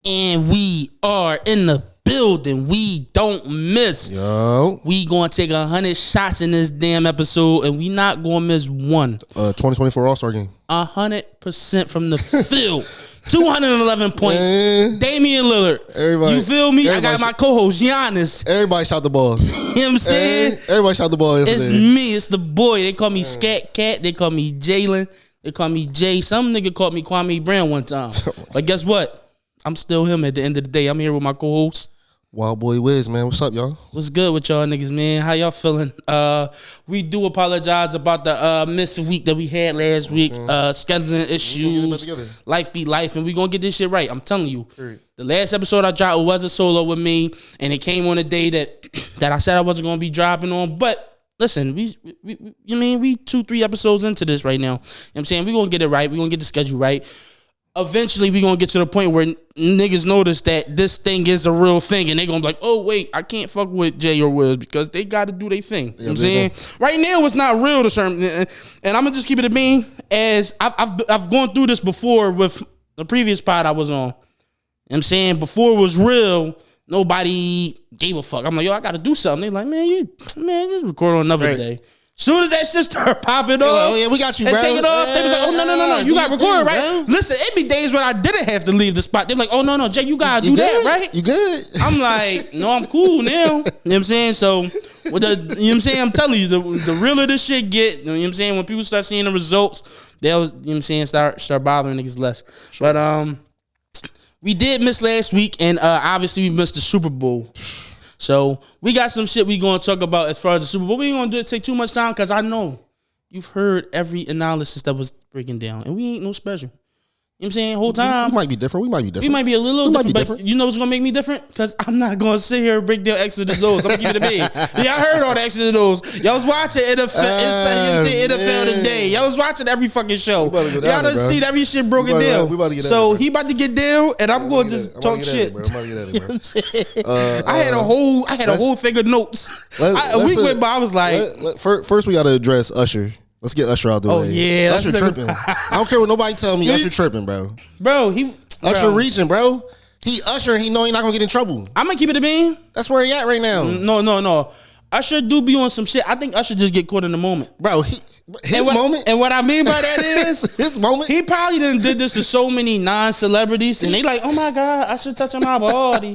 And we are in the building. We don't miss. Yo. We gonna take 100 shots in this damn episode, and we not gonna miss one. 2024 All-Star game. 100% from the field. 211 points. Man. Damian Lillard. Everybody, you feel me? I got my co-host Giannis. Everybody shot the ball. You know what I'm saying? Everybody shot the ball yesterday. It's me. It's the boy. They call me Scat Cat. They call me Jalen. They call me Jay. Some nigga called me Kwame Brown one time. But guess what? I'm still him at the end of the day. I'm here with my co-host. Wild Boy Wiz, man. What's up, y'all? What's good with y'all niggas, man? How y'all feeling? We do apologize about the missing week that we had last week. Scheduling issues. Life be life, and we gonna get this shit right. I'm telling you. The last episode I dropped was a solo with me, and it came on a day that I said I wasn't gonna be dropping on. But listen, we 2-3 episodes into this right now. You know what I'm saying? We gonna get it right. We gonna get the schedule right. Eventually, we gonna get to the point where niggas notice that this thing is a real thing, and they gonna be like, "Oh wait, I can't fuck with Jay or Wiz because they got to do their thing." You know what I'm saying? Right now, it's not real to certain, and I'm gonna just keep it a bean. As I've gone through this before with the previous pod I was on. You know what I'm saying? Before it was real, nobody gave a fuck. I'm like, yo, I gotta do something. They like, man, just record on another day. Soon as that shit start popping off, oh yeah, we got you, and bro. take it off, they was like, oh no, you got recorded, right? Bro. Listen, it be days when I didn't have to leave the spot. They be like, oh no, Jay, you gotta do that, right? You good? I'm like, no, I'm cool now. You know what I'm saying? So, with the, you know what I'm saying? I'm telling you, the realer this shit get, you know what I'm saying? When people start seeing the results, they'll, you know what I'm saying, start bothering niggas less. Sure. But we did miss last week, and obviously we missed the Super Bowl. So we got some shit we gonna talk about as far as the Super Bowl. We ain't gonna do it take too much time because I know you've heard every analysis that was breaking down, and we ain't no special. You know what I'm saying? Whole time. We might be different. We might be a little different. But you know what's going to make me different? Because I'm not going to sit here and break down Exodus those. I'm going to give it a B. Yeah, I heard all the Exodus those. Y'all was watching NFL today. Y'all was watching every fucking show. Y'all done seen every shit broken down. So he about to get down, and I'm going to just talk shit. I had a whole thing of notes. A week went by, I was like. First, we got to address Usher. Let's get Usher out the way. Oh yeah, Usher tripping. I don't care what nobody tell me. Usher tripping, bro. Usher reaching, bro. He Usher. He know he not gonna get in trouble. I'm gonna keep it a bean. That's where he at right now. No. Usher do be on some shit. I think Usher just get caught in the moment, bro. His moment. And what I mean by that is his moment. He probably done did this to so many non-celebrities, and they like, oh my god, Usher touching my body.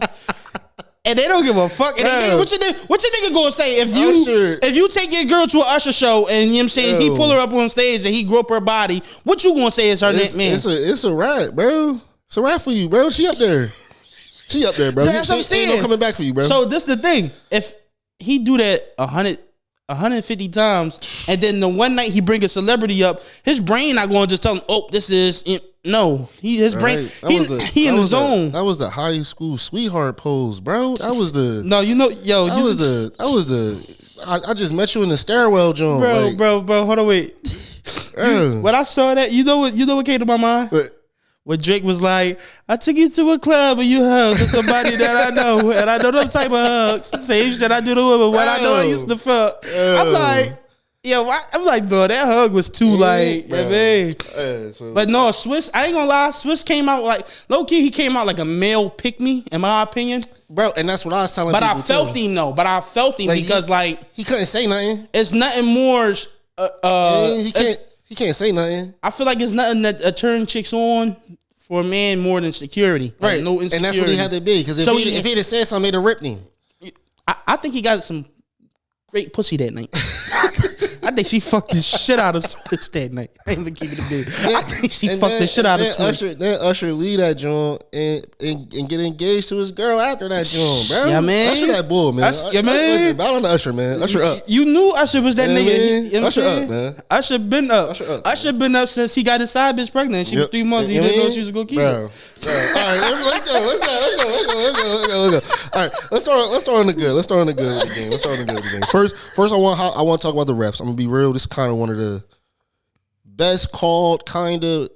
And they don't give a fuck. And what your nigga gonna say if you take your girl to an Usher show and you know what I'm saying he pull her up on stage and he grope her body? What you gonna say is her name, man? It's a rap, bro. It's a rap for you, bro. She up there, bro. So that's what I'm saying. Ain't no coming back for you, bro. So this the thing. If he do that 150 times, and then the one night he bring a celebrity up, his brain not going to just tell him, oh, this is no. His brain he in the zone. That was the high school sweetheart pose, bro. That was the I just met you in the stairwell, John. Bro. Hold on, wait. When I saw that, you know what came to my mind? When Drake was like, I took you to a club and you hugged with somebody that I know, and I know them type of hugs. Same shit I do to women when I know I used to fuck. I'm like, bro, that hug was too But no, Swiss, I ain't gonna lie, Swiss came out like, low key, he came out like a male pick me, in my opinion. Bro, and that's what I was telling people. But I felt him though. Because he couldn't say nothing. It's nothing more. He can't say nothing. I feel like it's nothing that turn chicks on for a man more than security. Right. Like, no insecurity. And that's what he had to be. Because if he'd have said something, they'd have ripped him. I think he got some great pussy that night. I think she fucked the shit out of Swiss that night. I ain't even keeping it big. I think she fucked the shit out of Swiss. Then Usher leave that joint and get engaged to his girl after that joint, bro. Yeah, man. Usher that bull, man. Man. Battle on the Usher, man. Usher up. You knew Usher was that nigga. You know Usher up, man. Usher been up. Usher been up since he got his side bitch pregnant. She was 3 months. He didn't know she was going to keep it. All right, let's go. All right, let's start on the good. Let's start on the good with the game. First, I want to talk about the refs. I'm gonna be real. This is kind of one of the best called kind of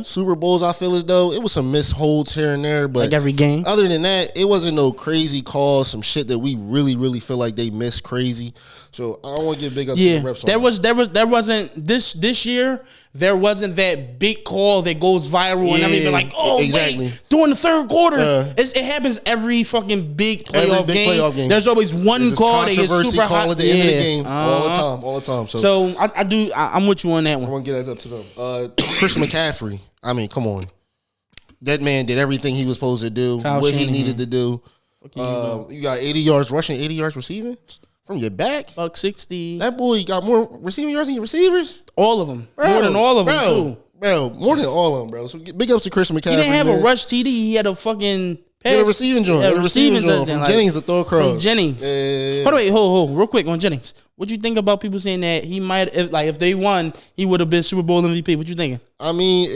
Super Bowls. I feel as though it was some misholds here and there, but like every game. Other than that, it wasn't no crazy calls. Some shit that we really feel like they missed crazy. So I don't want to give big up to the refs. There wasn't this year. there wasn't that big call that goes viral and everything like, exactly. wait, during the third quarter. It happens every fucking big playoff game. There's always one call that gets super hot at the end of the game all the time. So I'm with you on that one. I want to get that up to them. Christian McCaffrey. I mean, come on. That man did everything he was supposed to do, he needed to do. You got 80 yards rushing, 80 yards receiving from your back. $160. That boy got more receiving yards than your receivers. All of them. More than all of them, too. Bro, more than all of them, bro. So big ups to Christian McCaffrey. He didn't have a rush TD. He had a fucking pass. He had a receiving joint. A receiving joint from Jennings to throw across. From Jennings. Hold on, hold. Real quick on Jennings. What you think about people saying that he might, if they won, he would have been Super Bowl MVP? What you thinking? I mean,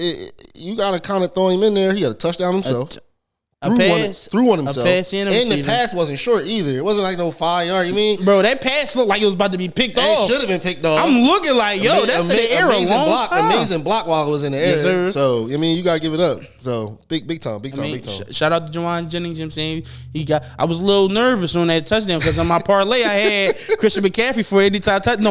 you got to kind of throw him in there. He had a touchdown himself. Threw one himself. And the pass wasn't short either. It wasn't like no 5 yard. You mean, bro, that pass looked like it was about to be picked off. It should have been picked off. I'm looking like, that's in the air a long time. Amazing block while it was in the air. Yes, sir. So I mean, you gotta give it up. So big time. Shout out to Juwan Jennings. You know what I'm saying, I was a little nervous on that touchdown because on my parlay I had Christian McCaffrey for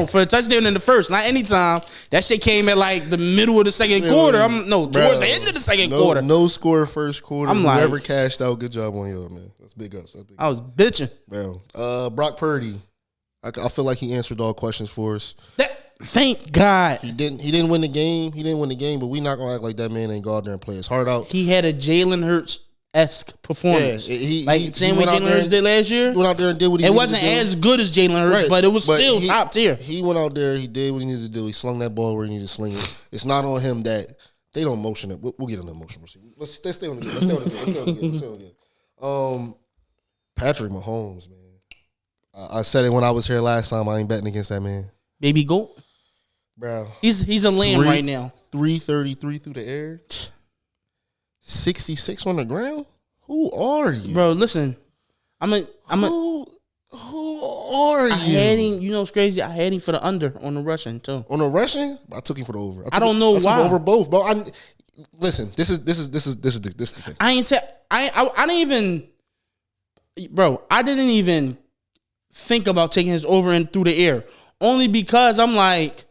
for a touchdown in the first, not anytime. That shit came at like the middle of the second quarter. Towards the end of the second quarter. No score first quarter. I'm like, whoever cashed out, good job on you, man. That's big ups. I was bitching, bro. Brock Purdy. I feel like he answered all questions for us. Thank God. He didn't win the game. But we not gonna act like that man ain't go out there and play his heart out. He had a Jalen Hurts-esque performance. Yeah, same way Jalen Hurts did last year. Went out there and did what he needed to do. It wasn't as good as Jalen Hurts, but it was still top tier. He went out there. He did what he needed to do. He slung that ball where he needed to sling it. It's not on him that they don't motion it. We'll get on the motion. Let's stay on the game. Let's stay on the game. Patrick Mahomes, man. I said it when I was here last time. I ain't betting against that man. Baby goat. Bro, he's a lamb right now. 333 through the air, 66 on the ground. Who are you, bro? Listen, who are you? I had him. You know what's crazy? I had him for the under on the rushing too. On the rushing, I took him for the over. I don't know why. Over both, bro. Listen. This is the thing. I didn't even, bro. I didn't even think about taking his over and through the air, only because I'm like.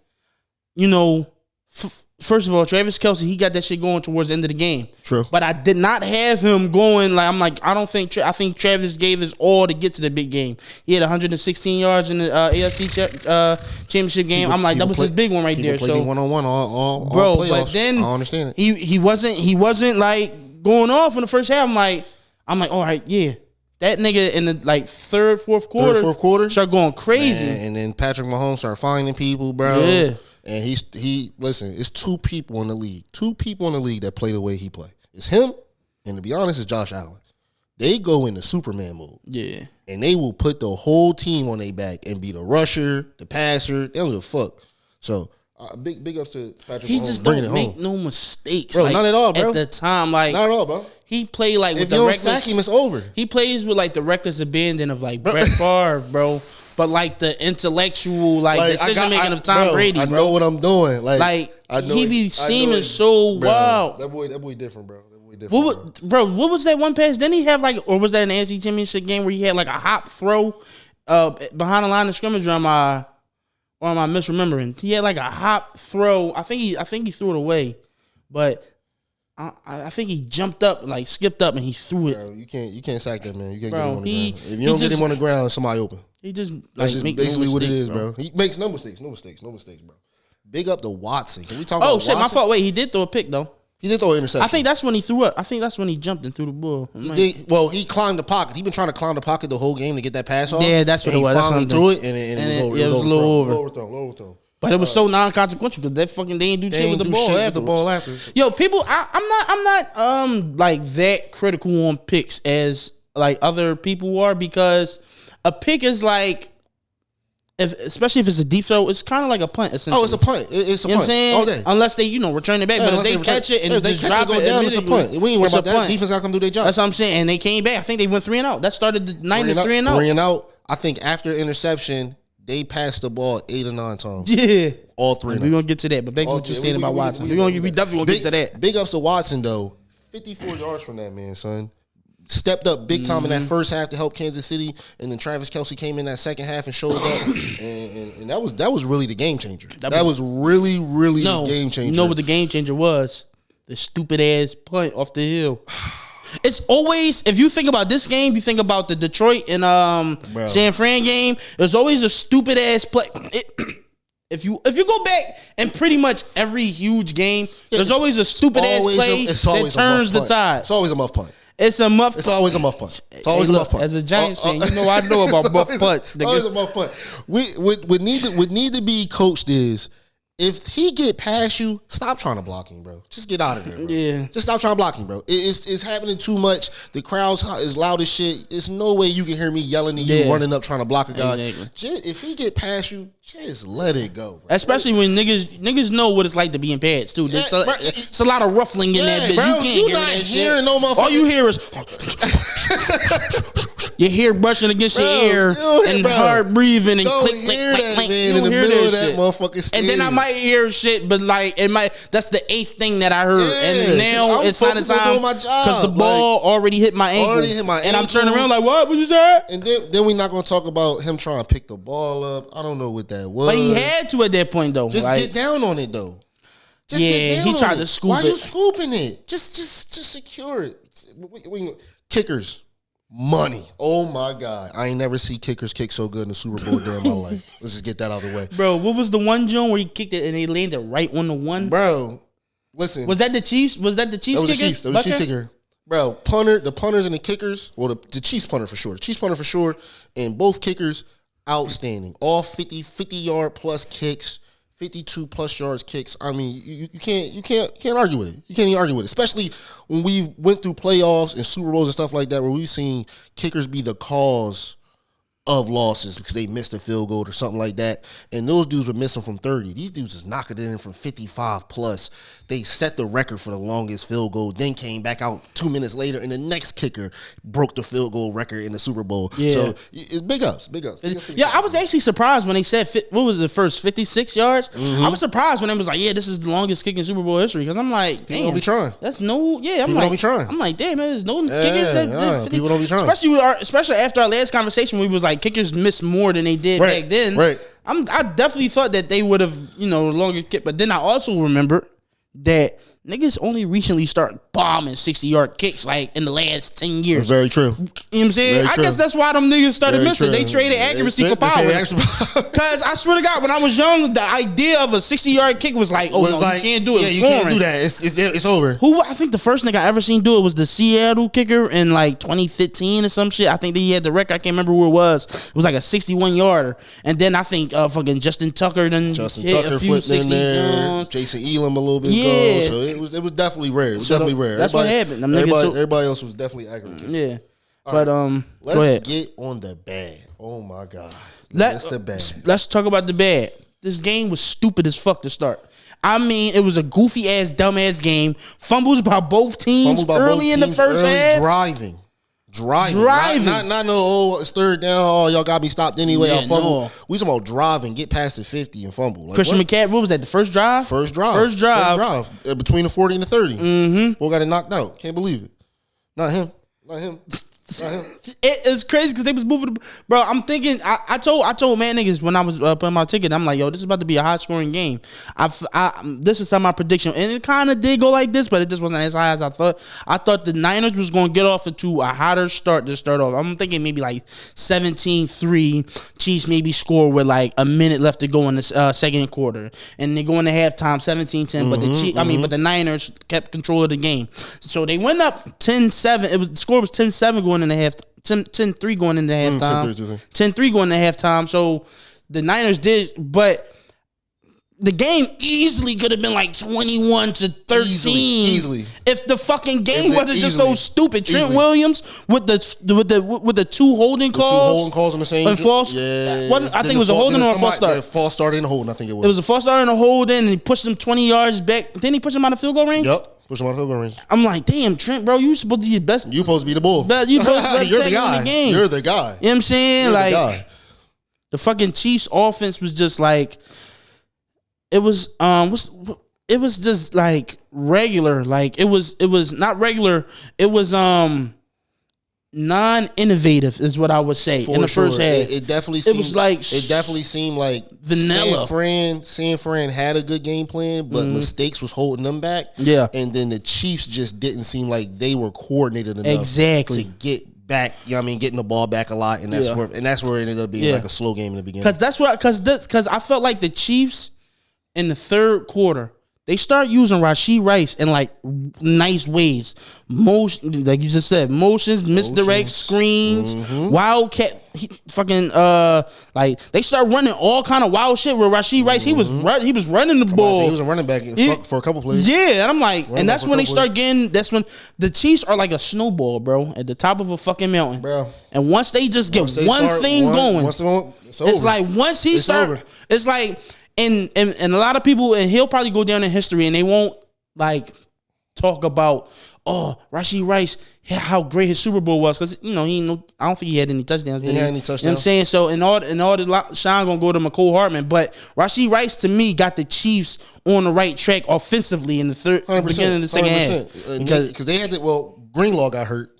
First of all, Travis Kelce, he got that shit going towards the end of the game. True. But I did not have him going I think Travis gave his all to get to the big game. He had 116 yards in the AFC championship game. That was his big one right there. So one-on-one all bro, playoffs. But then I understand it. He wasn't like going off in the first half. I'm like, all right, yeah. That nigga in the third, fourth quarter start going crazy. Man, and then Patrick Mahomes started finding people, bro. Yeah. And listen, it's two people in the league. Two people in the league that play the way he play. It's him, and to be honest, it's Josh Allen. They go into Superman mode. Yeah. And they will put the whole team on their back and be the rusher, the passer. They don't give a fuck. So, big ups to Patrick Mahomes. He just don't make no mistakes. Bro, not at all, bro. At the time, not at all, bro. He played with the reckless. If you don't sack him, it's over. He plays with the reckless abandon of Brett Favre, bro. But the intellectual decision making of Tom Brady. I know what I'm doing. He be seeming so wild. That boy different, bro. What was that one pass? Didn't he have or was that an AFC Championship game where he had a hop throw behind the line of scrimmage? Or am I misremembering? He had a hop throw. I think he threw it away, but. I think he jumped up, skipped up, and he threw it. Bro, you can't sack that man. You can't get him on the ground. If you don't get him on the ground, somebody open. That's just basically what it is, bro. He makes no mistakes, bro. Big up to Watson. Can we talk about Watson? My fault. Wait, he did throw a pick though. He did throw an interception. I think that's when he threw up. I think that's when he jumped and threw the ball. He climbed the pocket. He been trying to climb the pocket the whole game to get that pass off. Yeah, that's what it was. He finally threw it, and it was over. It was a little overthrown. But it was so non-consequential because they didn't do shit with the ball after. Yo, people, I'm not that critical on picks as other people are, because a pick is especially if it's a deep throw, it's kind of like a punt. Essentially. Oh, it's a punt. It's a punt. What I'm saying? All day. Unless they return it back, but if they catch it and just drop it, down, it's a punt. We ain't worried about that. Defense got to come do their job. That's what I'm saying. And they came back. I think they went 3-and-out. That started the Niners 3-and-out. 3-and-out. I think after the interception, they passed the ball 8 or 9 times. Yeah. All 3. We're going to get to that. But back to what you're saying about Watson. We definitely going to get to that. Big ups to Watson, though. 54 yards from that man, son. stepped up big time in that first half to help Kansas City, and then Travis Kelce came in that second half and showed up, and that was really the game changer. That was really the game changer. You know what the game changer was? The stupid ass punt off the hill. It's always, if you think about this game, you think about the Detroit and San Fran game. There's always a stupid ass play. If you go back and pretty much every huge game, there's always a stupid ass play that turns the tide. It's always a muff punt. It's a muff. It's always a muff punt. It's always a muff punt. As a Giants fan, you know I know about muff punts. It's always a muff punt. What need to be coached is, if he get past you, stop trying to block him, bro. Just get out of there, bro. Yeah. Just stop trying to block him, bro. It's happening too much. The crowd's is loud as shit. There's no way you can hear me yelling at you, running up trying to block a guy. Exactly. If he get past you, just let it go, bro. Especially when niggas know what it's like to be in pads too. It's a lot of ruffling in that bitch. Bro, you can't you hear not that hearing shit. no motherfucker. All you hear is your hair brushing against your ear and hard breathing and click, click, click, click. Man, in the middle of that motherfucking stadium. And then I might hear shit, but like that's the 8th thing that I heard. And now it's not the time because the ball already hit my ankle. And I'm turning around like, what you say? And then we're not gonna talk about him trying to pick the ball up. I don't know what that was. But he had to at that point though. Just get down on it though. Just get down he tried to scoop it. Why you scooping it? Just secure it. Kickers. Money. Oh my God. I ain't never see kickers kick so good in the Super Bowl day in my life. Let's just get that out of the way. Bro, what was the one joint where he kicked it and they landed right on the one? Bro, listen. Was that the Chiefs? Was that the Chiefs kicker? That was the Chiefs kicker. Bro, the punters and the kickers, well, the Chiefs punter for sure. The Chiefs punter for sure. And both kickers, outstanding. All 50-yard plus kicks. 52 plus yards kicks. I mean, you can't argue with it. You can't even argue with it. Especially when we went through playoffs and Super Bowls and stuff like that, where we've seen kickers be the cause of losses because they missed a field goal or something like that. And those dudes were missing from 30. These dudes is knocking it in from 55 plus. They set the record for the longest field goal, then came back out 2 minutes later, and the next kicker broke the field goal record in the Super Bowl. Yeah. So it's big ups. Yeah, I was actually surprised when they said, what was the first, 56 yards? Mm-hmm. I was surprised when they was like, yeah, this is the longest kick in Super Bowl history. Because I'm like, damn. People don't be trying. That's no, yeah. People don't be trying. I'm like, damn, man, there's no kickers that people don't be trying. Especially after our last conversation, we was like, kickers miss more than they did back then. Right. I definitely thought that they would have, longer kick. But then I also remember that niggas only recently start bombing 60-yard kicks like in the last 10 years. That's very true. You know what I'm saying? I guess that's why them niggas started missing. They traded accuracy for power. Because I swear to God, when I was young, the idea of a 60-yard kick was like, you can't do it. Yeah, you can't do that. It's over. I think the first nigga I ever seen do it was the Seattle kicker in like 2015 or some shit. I think that he had the record. I can't remember who it was. It was like a 61-yarder. And then I think fucking Justin Tucker hit a few flipped in there. Jason Elam a little bit ago. So it was definitely rare. It was definitely rare. That's what happened. Everybody else was definitely accurate. Yeah. But let's get on the bad. Oh my God. That's the bad. Let's talk about the bad. This game was stupid as fuck to start. I mean, it was a goofy ass, dumb ass game. Fumbles by both teams early in the first half. Driving. Not no, it's third down. Oh, y'all got me stopped anyway. I'll fumble. No. We talking about driving, get past the 50 and fumble. Like, Christian McCaffrey, what was that? The first drive? First drive. Between the 40 and the 30. Mm-hmm. Boy got it knocked out. Can't believe it. Not him. It is crazy because they was moving, bro. I'm thinking. I told man niggas when I was putting my ticket. I'm like, yo, this is about to be a high scoring game. This is some of my prediction, and it kind of did go like this, but it just wasn't as high as I thought. I thought the Niners was going to get off into a hotter start to start off. I'm thinking maybe like 17-3. Chiefs maybe score with like a minute left to go in the second quarter, and they go into halftime 17-10. But the Niners kept control of the game, so they went up 10-7. The score was 10-7 going into half 10-3 going into halftime. 10-3 going into halftime. So the Niners did, but the game easily could have been like 21-13. Easily. If the fucking game wasn't just so stupid. Trent Williams with the two holding calls. The two holding calls on the same. And false. Yeah. I think it was a holding or a false start. False start and a hold. I think it was. It was a false start and a hold in, and he pushed him 20 yards back. Then he pushed him out of field goal range. Yep. Push him out of field goal range. I'm like, damn, Trent, bro, you supposed to be the best. You supposed to be the bull. You supposed to be You're the guy. In the game. You're the guy. You know what I'm saying? You're like the fucking Chiefs offense was just like it was just like regular. Like it was not regular. It was non-innovative is what I would say in the first half. It definitely seemed, it definitely seemed like vanilla. San Fran had a good game plan, but mistakes was holding them back. Yeah. And then the Chiefs just didn't seem like they were coordinated enough exactly to get back, you know what I mean, getting the ball back a lot, and that's where it ended up being like a slow game in the beginning. Because I felt like the Chiefs in the third quarter, they start using Rashee Rice in like nice ways. Motion, like you just said, motions, misdirect screens, wildcat. Like they start running all kind of wild shit with Rashee Rice. He was running the ball. He was a running back for a couple plays. Yeah, and I'm like, and that's when they start getting. That's when the Chiefs are like a snowball, bro, at the top of a fucking mountain, bro. And once they just get one thing going, it's like once he starts, it's like. And a lot of people, and he'll probably go down in history, and they won't like talk about Rashee Rice, how great his Super Bowl was, because I don't think he had any touchdowns. He had any touchdowns. You know what I'm saying? So in all the shine gonna go to McCole Hardman, but Rashee Rice to me got the Chiefs on the right track offensively in the beginning of the second half because they had Greenlaw got hurt.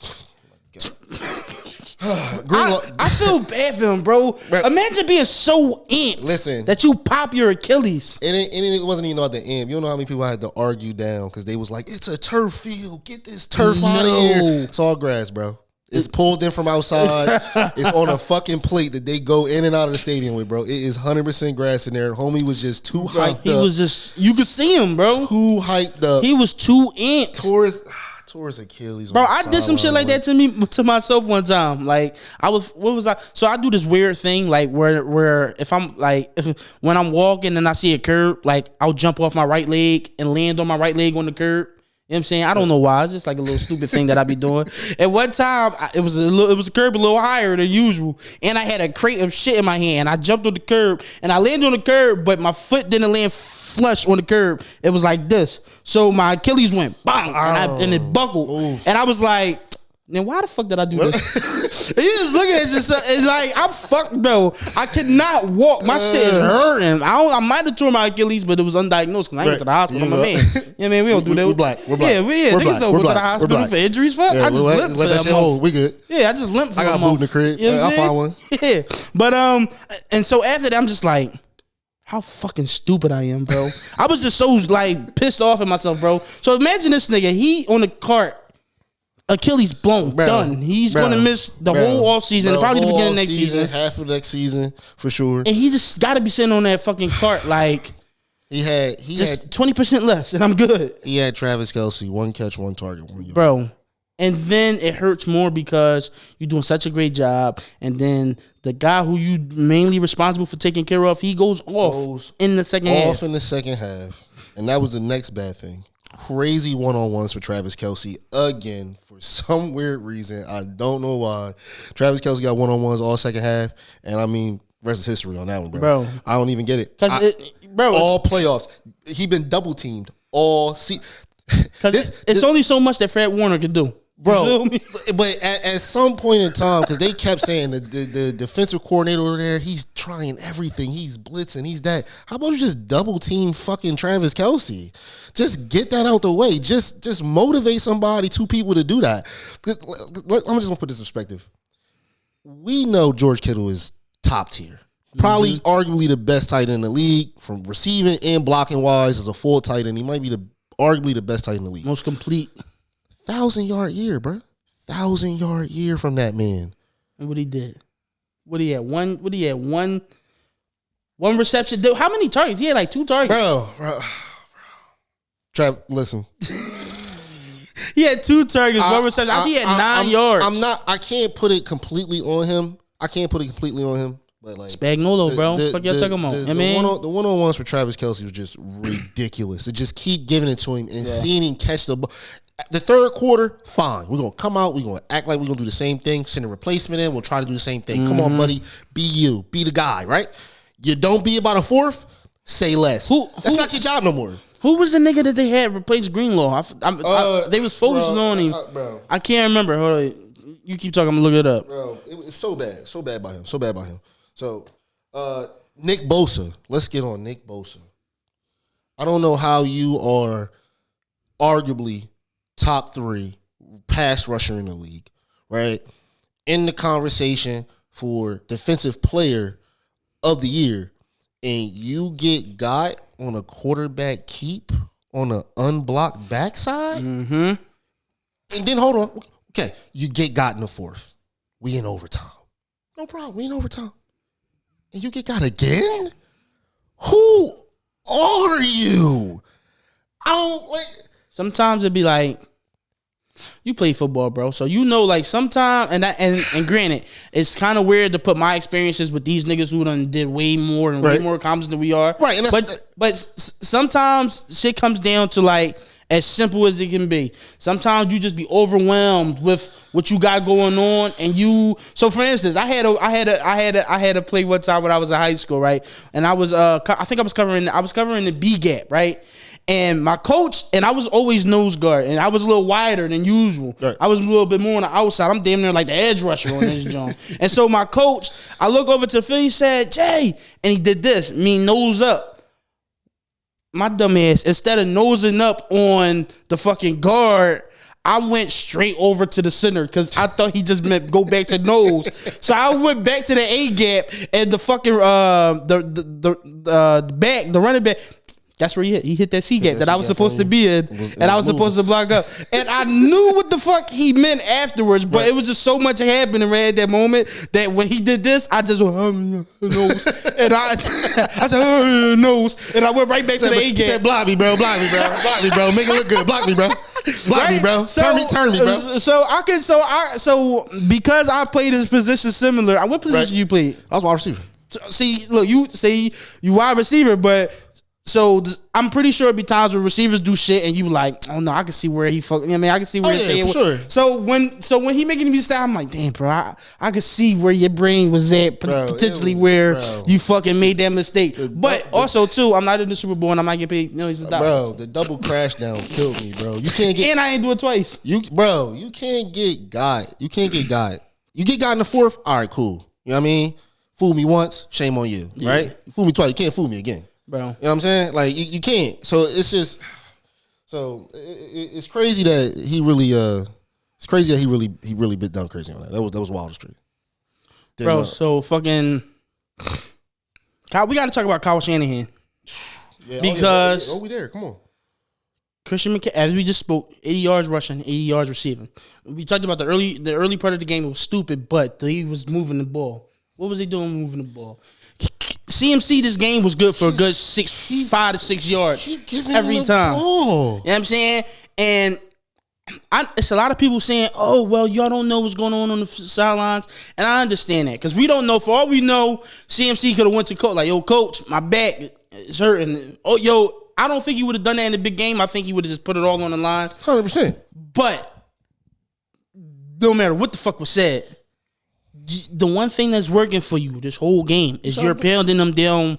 I feel bad for him, bro. Imagine being so amped that you pop your Achilles. And it wasn't even at the end. You don't know how many people I had to argue down because they was like, it's a turf field. Get this turf out of here. It's all grass, bro. It's pulled in from outside. It's on a fucking plate that they go in and out of the stadium with, bro. It is 100% grass in there. Homie was just too hyped up. He was just, you could see him, bro. Too hyped up. He was too amped. Tore his Achilles, bro. I did some shit like that to myself one time. Like so I do this weird thing, like where if I'm like when I'm walking and I see a curb, like I'll jump off my right leg and land on my right leg on the curb. You know what I'm saying? I don't know why. It's just like a little stupid thing that I be doing. At one time, it was a curb a little higher than usual, and I had a crate of shit in my hand. I jumped on the curb and I landed on the curb, but my foot didn't land flush on the curb. It was like this. So my Achilles went bang, and it buckled. Oof. And I was like, then why the fuck did I do this? And you just looking at yourself, it's like, I'm fucked, bro. I could not walk. My shit is hurting. I might have torn my Achilles, but it was undiagnosed because I ain't went to the hospital. I'm a man. Yeah, man, we don't do that. We're black. Yeah, niggas don't go to the hospital for injuries. Fuck, I just limped for that month. We good. Yeah, I just limped for I got a boot in the crib. You know I'll find one. Yeah, but and so after that, I'm just like, how fucking stupid I am, bro. I was just so like pissed off at myself, bro. So imagine this nigga, he on the cart, Achilles blown, done. He's gonna miss the whole offseason, probably the beginning of next season. Half of next season, for sure. And he just gotta be sitting on that fucking cart like he had 20% less, and I'm good. He had Travis Kelce, 1 catch, 1 target, 1 yard. Bro. And then it hurts more because you're doing such a great job, and then the guy who you mainly responsible for taking care of, he goes off in the second half. Off in the second half. And that was the next bad thing. Crazy one-on-ones for Travis Kelce again for some weird reason. I don't know why. Travis Kelce got one-on-ones all second half, and I mean, rest is history on that one, bro. I don't even get it. All playoffs. He been double-teamed all season. Because it's only so much that Fred Warner could do. Bro, but at some point in time, because they kept saying the defensive coordinator over there, he's trying everything. He's blitzing. He's that. How about you just double team fucking Travis Kelce? Just get that out the way. Just motivate somebody, 2 people to do that. I'm just going to put this in perspective. We know George Kittle is top tier. Probably arguably the best tight end in the league from receiving and blocking wise as a full tight end. He might be arguably the best tight end in the league. Most complete. 1,000-yard year, bro. 1,000-yard year from that man. And what he did? What he had? One reception. How many targets? He had like 2 targets. Bro. Trav, listen. He had 2 targets, 1 reception. He had 9 yards. I can't put it completely on him. But like Spagnuolo, bro. Fuck y'all talking about? The one-on-ones for Travis Kelce was just ridiculous. To just keep giving it to him and seeing him catch the ball. The third quarter, fine. We're going to come out. We're going to act like we're going to do the same thing. Send a replacement in. We'll try to do the same thing. Come on, buddy. Be you. Be the guy, right? You don't be about a fourth, say less. That's not your job no more. Who was the nigga that they had replace Greenlaw? They was focusing on him. I can't remember. Hold on. You keep talking. I'm going to look it up. Bro, it's so bad. So bad by him. So, Nick Bosa. Let's get on Nick Bosa. I don't know how you are arguably top 3 pass rusher in the league, right? in the conversation for defensive player of the year, and you get got on a quarterback keep on an unblocked backside, and then hold on, okay, you get got in the fourth. We in overtime. No problem. We in overtime. And you get got again? Who are you? I don't like. Sometimes it'd be like, you play football, bro. So you know, like sometimes, and granted, it's kind of weird to put my experiences with these niggas who done did way more and way more accomplished than we are. Right. And but sometimes shit comes down to like as simple as it can be. Sometimes you just be overwhelmed with what you got going on, and you. So for instance, I had a play one time when I was in high school, right? And I was I think I was covering the B gap, right? And my coach, and I was always nose guard, and I was a little wider than usual. Right. I was a little bit more on the outside. I'm damn near like the edge rusher on this joint. And so my coach, I look over to Phil, he said, Jay, and he did this, nose up. My dumb ass, instead of nosing up on the fucking guard, I went straight over to the center because I thought he just meant go back to nose. So I went back to the A gap, and the fucking the running back. That's where he hit. He hit that C gap that I was supposed to be in, and I was supposed to block up. And I knew what the fuck he meant afterwards, but it was just so much happening right at that moment that when he did this, I just went, nose. And I said, nose. And I went right back to the A gap. Said, block me, bro. Block me, bro. Make it look good. Block me, bro. Block me, bro. Turn me, bro. So because I played this position similar, what position you played? I was wide receiver. See, look, you wide receiver, but. So I'm pretty sure it'd be times where receivers do shit and you like, oh no, I can see where he fuck. I mean, I can see where he's saying. Sure. So when he making me style, I'm like, damn, bro, I could see where your brain was at, potentially where you fucking made that mistake. But also too, I'm not in the Super Bowl and I might get paid millions of dollars. Bro, the double crash down killed me, bro. You can't get, and I ain't do it twice. You can't get got. You can't get got. You get got in the fourth. All right, cool. You know what I mean? Fool me once, shame on you. Yeah. Right? You fool me twice, you can't fool me again. Bro. You know what I'm saying? Like you can't. So it's just it's crazy that he really bit down crazy on that. That was wild street. Bro, so fucking we gotta talk about Kyle Shanahan. Yeah, because we there. Come on. Christian McCaffrey, as we just spoke, 80 yards rushing, 80 yards receiving. We talked about the early part of the game. It was stupid, but he was moving the ball. What was he doing moving the ball? CMC, this game was good for a good 5 to 6 yards every time. You know what I'm saying? And it's a lot of people saying, oh, well, y'all don't know what's going on the sidelines. And I understand that because we don't know. For all we know, CMC could have went to coach. Like, yo, coach, my back is hurting. Oh, yo, I don't think he would have done that in the big game. I think he would have just put it all on the line. 100%. But no matter what the fuck was said, the one thing that's working for you this whole game is you're pounding them down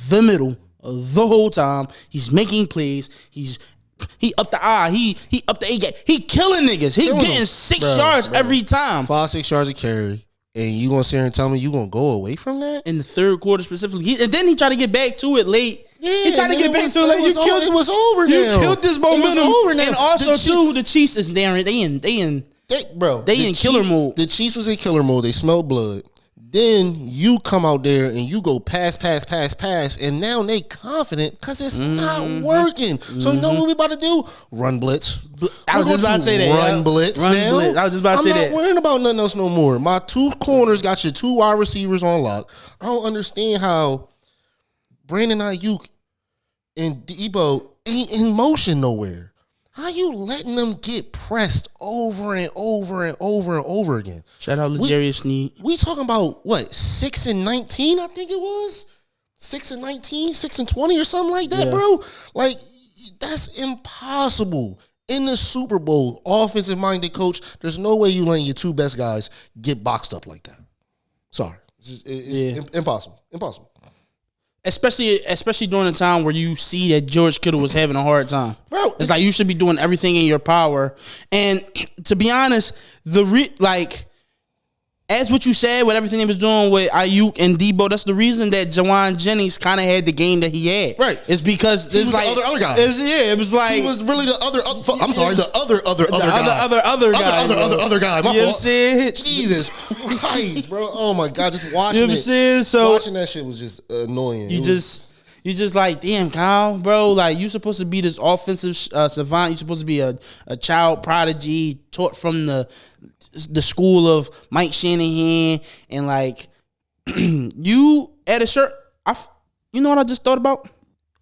the middle the whole time. He's making plays. He up the I. He up the A gap. He killing niggas. He getting 6 yards every time. 5-6 yards a carry. And you gonna sit here and tell me you gonna go away from that? In the third quarter specifically. And then he tried to get back to it late. Yeah, he tried to get back to it late. It was over now. You killed this momentum. It was over now. And also, the Chiefs is there. They in killer mode. The Chiefs was in killer mode. They smelled blood. Then you come out there and you go pass, and now they confident because it's not working. So you know what we about to do? Run blitz. I was just about to say that. Run blitz. I was just about to say that. I'm not worrying about nothing else no more. My two corners got your 2 wide receivers on lock. I don't understand how Brandon Ayuk and Debo ain't in motion nowhere. How you letting them get pressed over and over and over and over again? Shout out L'Jarius Sneed. We talking about what, 6-19? I think it was 6-19, 6-20, or something like that, bro. Like that's impossible in the Super Bowl. Offensive minded coach. There's no way you letting your 2 best guys get boxed up like that. Sorry, it's impossible. Impossible. Especially during a time where you see that George Kittle was having a hard time. Bro, it's like you should be doing everything in your power. And to be honest, as what you said with everything they was doing with Ayuk and Debo, that's the reason that Jawan Jennings kind of had the game that he had. Right. It's because he was like the other guy. It was like he was really the other guy. Other guy. My you know fault. Jesus Christ, bro. Oh my God, just watching watching that shit was just annoying. You just like, damn, Kyle, bro. Like, you supposed to be this offensive savant. You supposed to be a child prodigy taught from the school of Mike Shanahan, and like you at a shirt. You know what I just thought about?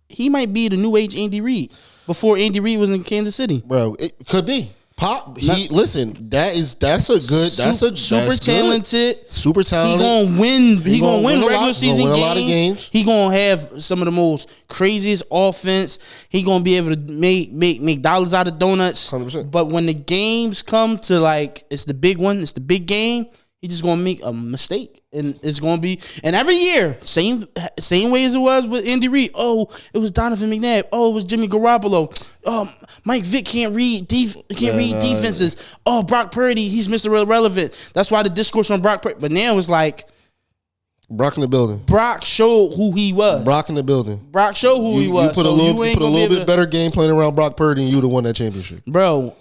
He might be the new age Andy Reid before Andy Reid was in Kansas City, bro. It could be. Listen, that's a good, super talented. Super talented. He gonna win. He gonna win regular season games. A lot of games. He gonna have some of the most craziest offense. He gonna be able to make dollars out of donuts. 100%. But when the games come to like, it's the big one, it's the big game. He just gonna make a mistake, and it's gonna be. And every year, same way as it was with Andy Reid. Oh, it was Donovan McNabb. Oh, it was Jimmy Garoppolo. Oh, Mike Vick can't read defenses. Oh, Brock Purdy, he's Mr. Irrelevant. That's why the discourse on Brock Purdy. But now it's like Brock in the building. Brock showed who he was. Brock in the building. Brock showed who he was. You put a little bit better game playing around Brock Purdy, and you would have won that championship, bro.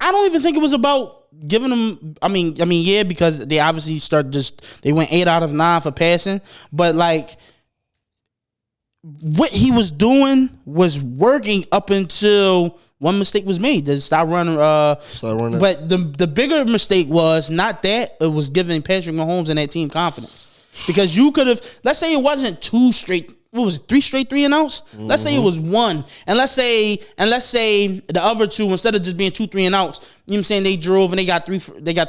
I don't even think it was about giving them. I mean, yeah, because they obviously they went 8 out of 9 for passing, but like what he was doing was working up until one mistake was made. They stop running. But the bigger mistake was not that, it was giving Patrick Mahomes and that team confidence, because you could have. Let's say it wasn't 2 straight. What was it? 3 straight 3-and-outs? Mm-hmm. Let's say it was 1. And let's say the other 2, instead of just being 2 3-and-outs, you know what I'm saying, they drove and they got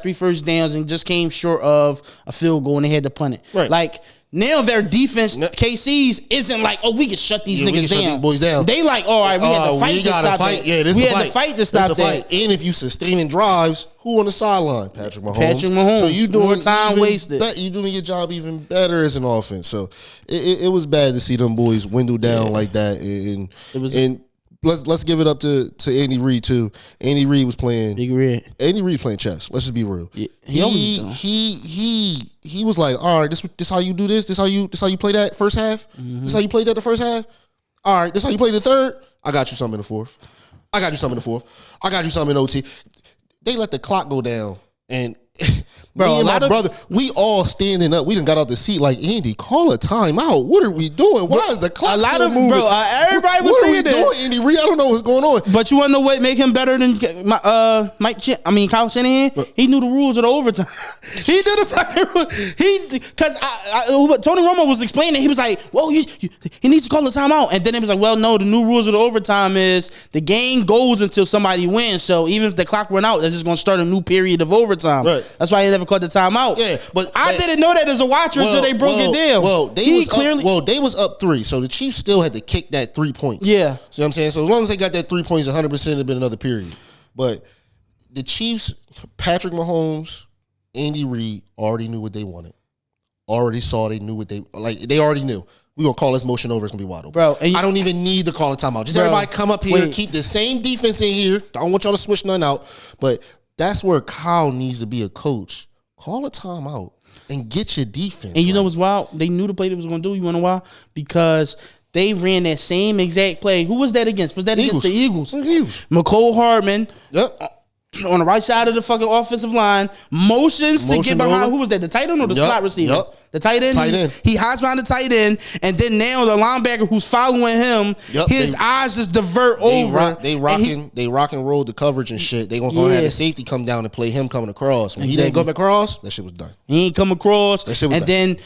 3 first downs and just came short of a field goal and they had to punt it. Right. Like, now their defense, KC's, isn't like, oh, we can shut these niggas down. Shut these boys down. They like, all right, we had to fight to stop that. Yeah, we had to fight to stop that. And if you sustaining drives, who on the sideline? Patrick Mahomes. So you doing more time wasted. You doing your job even better as an offense. So it was bad to see them boys dwindle down like that. And let's give it up to Andy Reid too. Andy Reid was playing. Big Red. Andy Reid playing chess. Let's just be real. Yeah, he was like, all right, this how you do this. This how you play that first half. Mm-hmm. This how you played that the first half. All right, this how you play the third. I got you something in the fourth. I got you something in OT. They let the clock go down, and me and my brother, we all standing up. We done got out the seat like, Andy, call a timeout. What are we doing? Why is the clock still moving? Everybody was saying that. What are we doing, Andy Reid? I don't know what's going on. But you want to know what make him better than Kyle Shanahan? He knew the rules of the overtime. He knew the fucking rules. Because Tony Romo was explaining, he was like, well, he needs to call a timeout. And then it was like, well, no, the new rules of the overtime is the game goes until somebody wins. So even if the clock run out, that's just going to start a new period of overtime. Right. That's why he never called the timeout. Yeah, but I didn't know that as a watcher until they broke it down. They was up 3, so the Chiefs still had to kick that 3 points. Yeah. See what I'm saying? So as long as they got that 3 points, 100% it'd been another period. But the Chiefs, Patrick Mahomes, Andy Reid already knew what they wanted. Already saw, they knew what they already knew. We're going to call this motion over. It's going to be wide open. Bro, I don't even need to call a timeout. Just everybody come up here, keep the same defense in here. I don't want y'all to switch none out. But that's where Kyle needs to be a coach. Call a timeout and get your defense. And you know what's wild? They knew the play they was going to do. You want to know why? Because they ran that same exact play. Who was that against? Was that against the Eagles? McCole Hardman. Yep. On the right side of the fucking offensive line, motions to get behind. Over. Who was that? The tight end or the slot receiver? Yep. The tight end. He hides behind the tight end, and then now the linebacker who's following him, his eyes just divert over. They rock and roll the coverage and shit. They gonna have the safety come down and play him coming across. When he didn't come across, that shit was done. He ain't come across. That shit was done. Then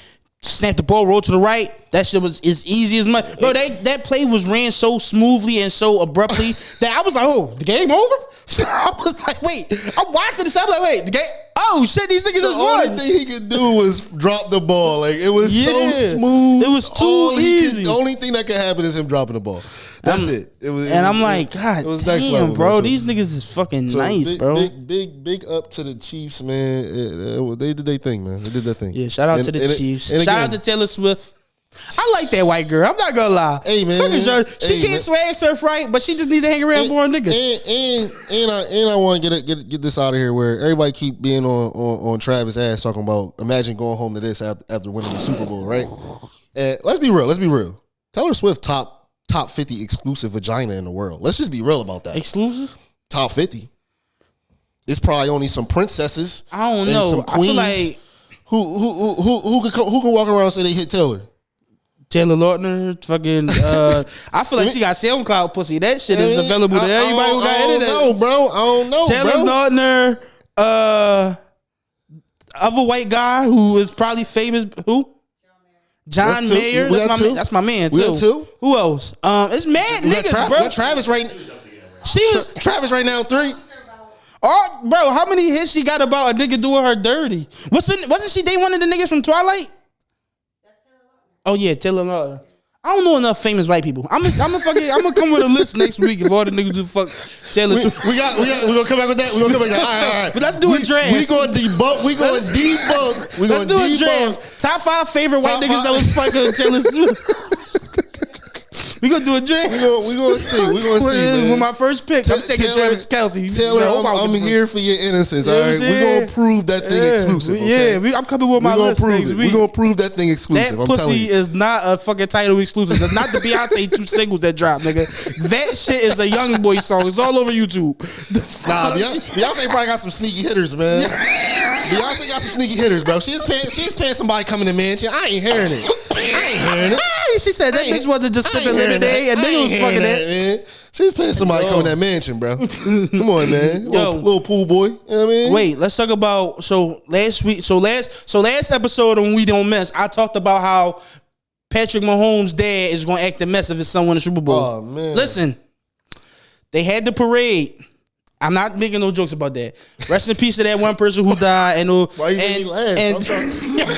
snap the ball, roll to the right. That shit was as easy as much. Bro, that play was ran so smoothly and so abruptly that I was like, oh, the game over? I was like, wait. I'm watching this. I'm like, wait, the game. Oh shit, these niggas just won. The only thing he could do was drop the ball. Like it was so smooth. It was too easy. The only thing that could happen is him dropping the ball. That's it. I'm like, God damn, bro. These niggas is fucking nice, bro. Big up to the Chiefs, man. They did their thing, man. They did their thing. Yeah, shout out to the Chiefs. Shout out to Taylor Swift. I like that white girl. I'm not gonna lie. Hey man, she can't swag surf right, but she just need to hang around boring niggas. And I want to get this out of here where everybody keep being on Travis' ass talking about imagine going home to this after winning the Super Bowl, right? And let's be real. Taylor Swift top 50 exclusive vagina in the world. Let's just be real about that. Exclusive? Top 50. It's probably only some princesses. I don't know. Some queens I feel like who can walk around and say they hit Taylor. Taylor Lautner, fucking. I feel like she got SoundCloud pussy. That shit is available to everybody who got internet. I don't know, Taylor Lautner, other white guy who is probably famous. Who? John Mayer. That's my man too. We got two. Who else? It's mad niggas, bro. Travis right. Travis right now 3. Oh, bro, how many hits she got about a nigga doing her dirty? Wasn't she date one of the niggas from Twilight? Oh yeah, Taylor Lautner. I don't know enough famous white people. I'm gonna come with a list next week of all the niggas who fuck Taylor Swift. We gonna come back with that. We gonna come back with that. All right. But let's do a draft. We gonna debunk. Let's do a draft. Top 5 favorite white niggas that was fucking Taylor Swift. We gonna do a draft. We gonna see. Man. With my first pick, I'm taking Travis Kelce. Taylor, I'm here for your innocence. All right, we gonna prove that thing exclusive. Okay? Yeah, I'm coming with my list next week. We gonna prove that thing exclusive. That pussy is not a fucking title exclusive. That's not the Beyonce 2 singles that dropped, nigga. That shit is a Young Boy song. It's all over YouTube. Nah, Beyonce probably got some sneaky hitters, man. Beyonce got some sneaky hitters, bro. She's paying somebody coming to mansion. I ain't hearing it. She said that bitch wasn't just sipping lemonade and nigga was fucking that. Man. She's paying somebody coming to that mansion, bro. Come on, man. Little pool boy. You know what I mean? Wait, let's talk about last episode on We Don't Mess, I talked about how Patrick Mahomes' dad is gonna act a mess if his son win the Super Bowl. Oh man. Listen, they had the parade. I'm not making no jokes about that. Rest in peace to that one person who died. And why you make me laugh?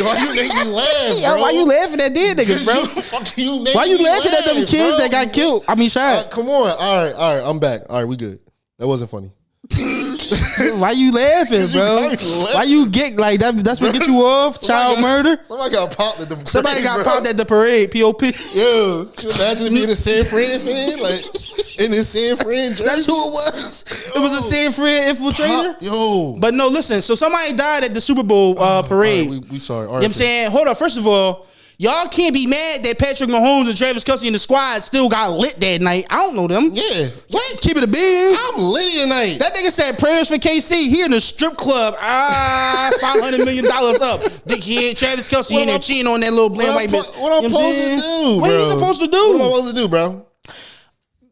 Why you make me laugh, bro? Why you laughing at dead niggas, bro? Why you laughing at them kids that got killed? I mean, shot. Come on. All right. I'm back. All right, we good. That wasn't funny. Why you laughing, bro? Why you get like that? That's what get you off. Child murder. Somebody got popped at the parade. Somebody got popped at the parade. POP. Yo, can you imagine being a San Fran fan? Like in his San Fran jersey. That's who it was. It was a San Fran infiltrator. Yo. But no, listen. So somebody died at the Super Bowl parade. Right, we sorry. You know what I'm saying? Hold up. First of all, y'all can't be mad that Patrick Mahomes and Travis Kelce and the squad still got lit that night. I don't know them. Yeah. What? Keep it a bean. I'm lit tonight. That nigga said prayers for KC. He in the strip club. $500 million up. Big kid, Travis Kelce in there cheating on that little bland white bitch. What I'm supposed to do, bro? What are you supposed to do? What am I supposed to do, bro?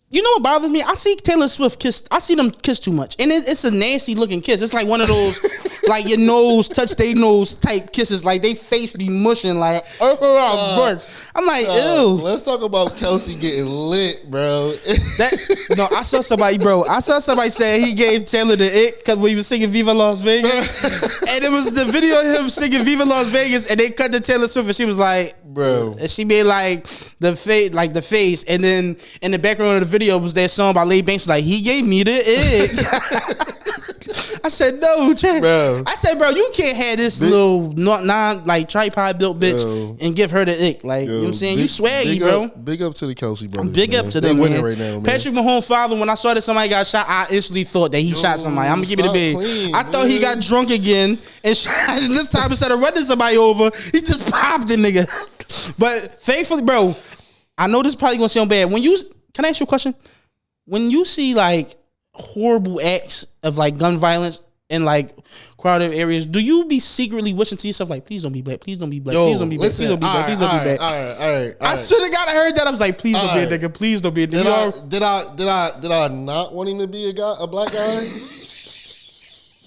You know what bothers me? I see Taylor Swift kiss. I see them kiss too much, and it's a nasty looking kiss. It's like one of those, like your nose touch their nose type kisses. Like they face be mushing like burns. I'm like, ew. Let's talk about Kelce getting lit, bro. I saw somebody say he gave Taylor the ick because when he was singing Viva Las Vegas, and it was the video of him singing Viva Las Vegas, and they cut to Taylor Swift, and she was like, bro, and she made like the face, and then in the background of the video was that song by Lady Banks, like he gave me the ick. I said no, bro. I said, bro, you can't have this little non like tripod built bitch and give her the ick. Like you know what I'm saying, you swaggy, bro. Big up to the Kelce brothers. Big up to them, winning right now, man. Patrick Mahomes' father, when I saw that somebody got shot, I instantly thought that he shot somebody. I'm gonna give it a big. I thought he got drunk again and shot. And this time instead of running somebody over, he just popped the nigga. But thankfully, bro, I know this is probably gonna sound bad. Can I ask you a question? When you see like horrible acts of like gun violence in like crowded areas, do you be secretly wishing to yourself like, please don't be black, please don't be black, please don't be black, please don't be black, please don't be black? All right. I should have got heard that. I was like, please don't be a nigga, please don't be a nigga. Did I not want him to be a black guy?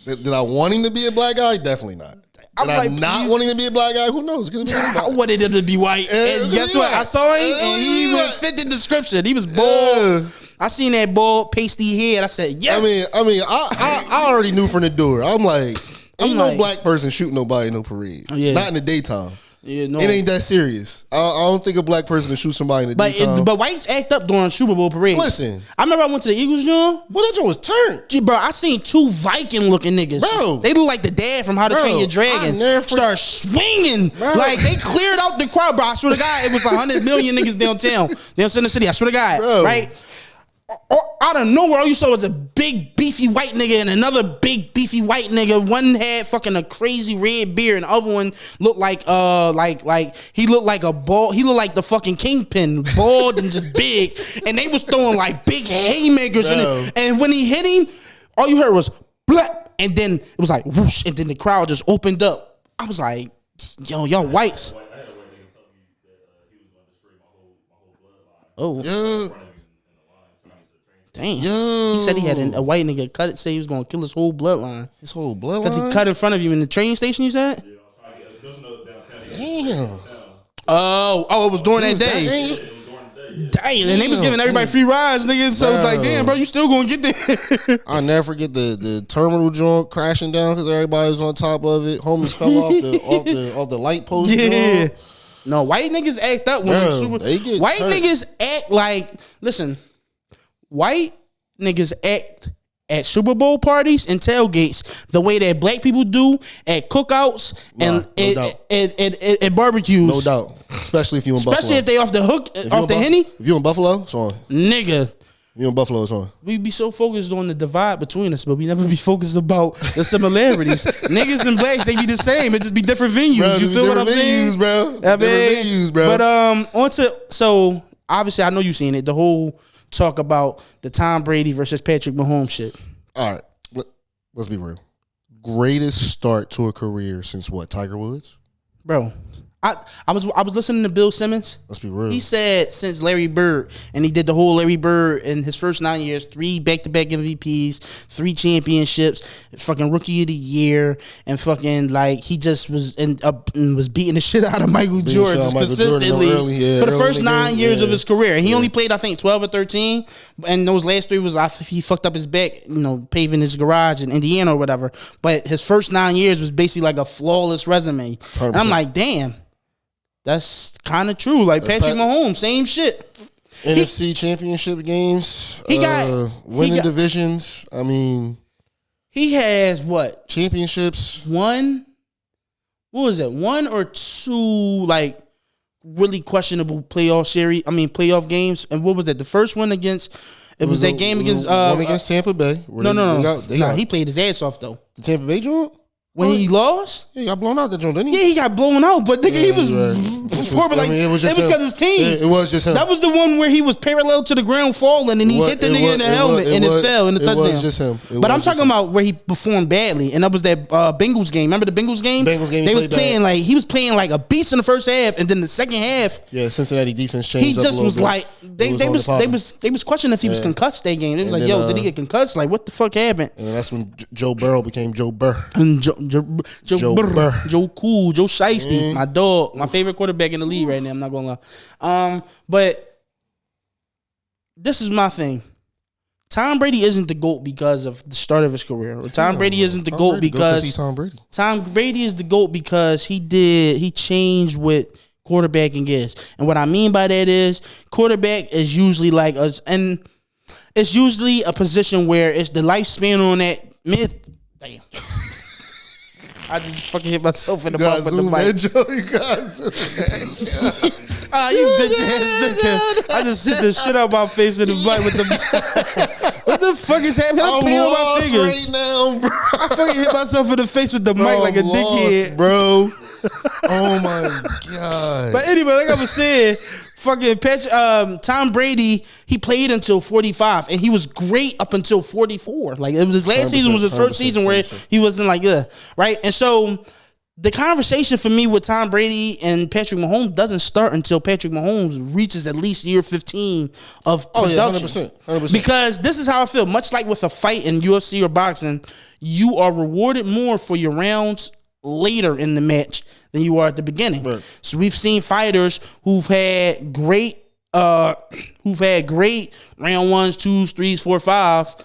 Did I want him to be a black guy? Definitely not. Did I not wanting to be a black guy? Who knows? Could have been anybody. I wanted him to be white. And guess what? I saw him and he would fit the description. He was bald. I seen that bald, pasty head. I said, yes. I mean, I already knew from the door. I'm like, ain't no black person shooting nobody in no parade. Yeah. Not in the daytime. Yeah, no. It ain't that serious. I don't think a black person to shoot somebody in the daytime. But whites act up during Super Bowl parade. Listen, I remember I went to the Eagles joint. Well, that joint was turned. Gee, bro, I seen 2 Viking looking niggas. Bro. They look like the dad from How to Train Your Dragon. Start swinging. Bro. Like, they cleared out the crowd, bro. I swear to God, it was like 100 million niggas downtown. Down Center City. I swear to God. Bro. Right? Out of nowhere, all you saw was a big beefy white nigga and another big beefy white nigga. One had fucking a crazy red beard, and the other one looked like he looked like a ball. He looked like the fucking Kingpin, bald and just big. And they was throwing like big haymakers in it. And when he hit him, all you heard was blap, and then it was like whoosh, and then the crowd just opened up. I was like, yo, y'all whites. Oh. Yeah. Damn. Yo. He said he had a white nigga cut it, say he was gonna kill his whole bloodline. His whole bloodline? Because he cut in front of you in the train station, you said? Damn. Oh, it was during that day. Damn, and they was giving everybody free rides, nigga. So it's like, damn, bro, you still gonna get there. I'll never forget the terminal joint crashing down because everybody was on top of it. Homies fell off the light post. Yeah. Joint. No, white niggas act up when white niggas act like, listen, white niggas act at Super Bowl parties and tailgates the way that black people do at cookouts and barbecues. No doubt. Especially if you in Buffalo. Especially if they off the hook, off the Henny. If you in Buffalo, it's on. Nigga. You in Buffalo, it's on. We be so focused on the divide between us, but we never be focused about the similarities. Niggas and blacks, they be the same. It just be different venues. Bro, you feel what I'm saying? Bro. Different venues, bro. But so obviously I know you seen it. The whole talk about the Tom Brady versus Patrick Mahomes shit. All right, let's be real. Greatest start to a career since what? Tiger Woods, bro. I was listening to Bill Simmons. Let's be real. He said since Larry Bird, and he did the whole Larry Bird in his first 9 years, 3 back-to-back MVPs, 3 championships, fucking Rookie of the Year, and fucking like he just was was beating the shit out of Michael Jordan consistently for the first 9 years of his career. He only played I think 12 or 13, and those last 3 was he fucked up his back, paving his garage in Indiana or whatever. But his first 9 years was basically like a flawless resume. 100%. And I'm like, damn. That's kind of true. Like Patrick Mahomes, same shit. NFC championship games. Winning divisions. I mean, he has what? Championships. What was it? 1 or 2 like really questionable playoff games. And what was that? The first one against was that game against one against Tampa Bay. No. He played his ass off though. The Tampa Bay joint? When he lost? Yeah, he got blown out that joint, didn't he? Yeah, he got blown out, but nigga, he was performing like it was because his team. It was just him. That was the one where he was parallel to the ground falling and he hit the nigga in the helmet and it fell in the touchdown. It was just him. But I'm talking about where he performed badly, and that was that Bengals game. Remember the Bengals game? They was playing like he was playing like a beast in the first half, and then the second half, Cincinnati defense changed. He just was like they was questioning if he was concussed that game. They was like, yo, did he get concussed? Like, what the fuck happened? And that's when Joe Burrow became Joe Burr. And Joe Cool, Joe Shiesty, my dog, my favorite quarterback in the league right now. I'm not gonna lie. But this is my thing. Tom Brady isn't the GOAT because of the start of his career. Tom Brady isn't the GOAT because Tom Brady is the GOAT because he changed what quarterbacking is. And what I mean by that is quarterback is usually it's usually a position where it's the lifespan on that damn. I just fucking hit myself in the mouth with the mic. You guys, you bitch ass nigga. I just hit the shit out my face in the mic with the. What the fuck is happening? I'm playing with my fingers right now, bro. I fucking hit myself in the face with the mic like a dickhead, bro. Oh my god. But anyway, like I was saying, fucking Tom Brady, he played until 45, and he was great up until 44. Like his last season was his first season where he wasn't like right. And so the conversation for me with Tom Brady and Patrick Mahomes doesn't start until Patrick Mahomes reaches at least year 15 of production. 100%. Because this is how I feel. Much like with a fight in UFC or boxing, you are rewarded more for your rounds later in the match than you are at the beginning. Right. So we've seen fighters who've had great round 1s, 2s, 3s, 4, 5,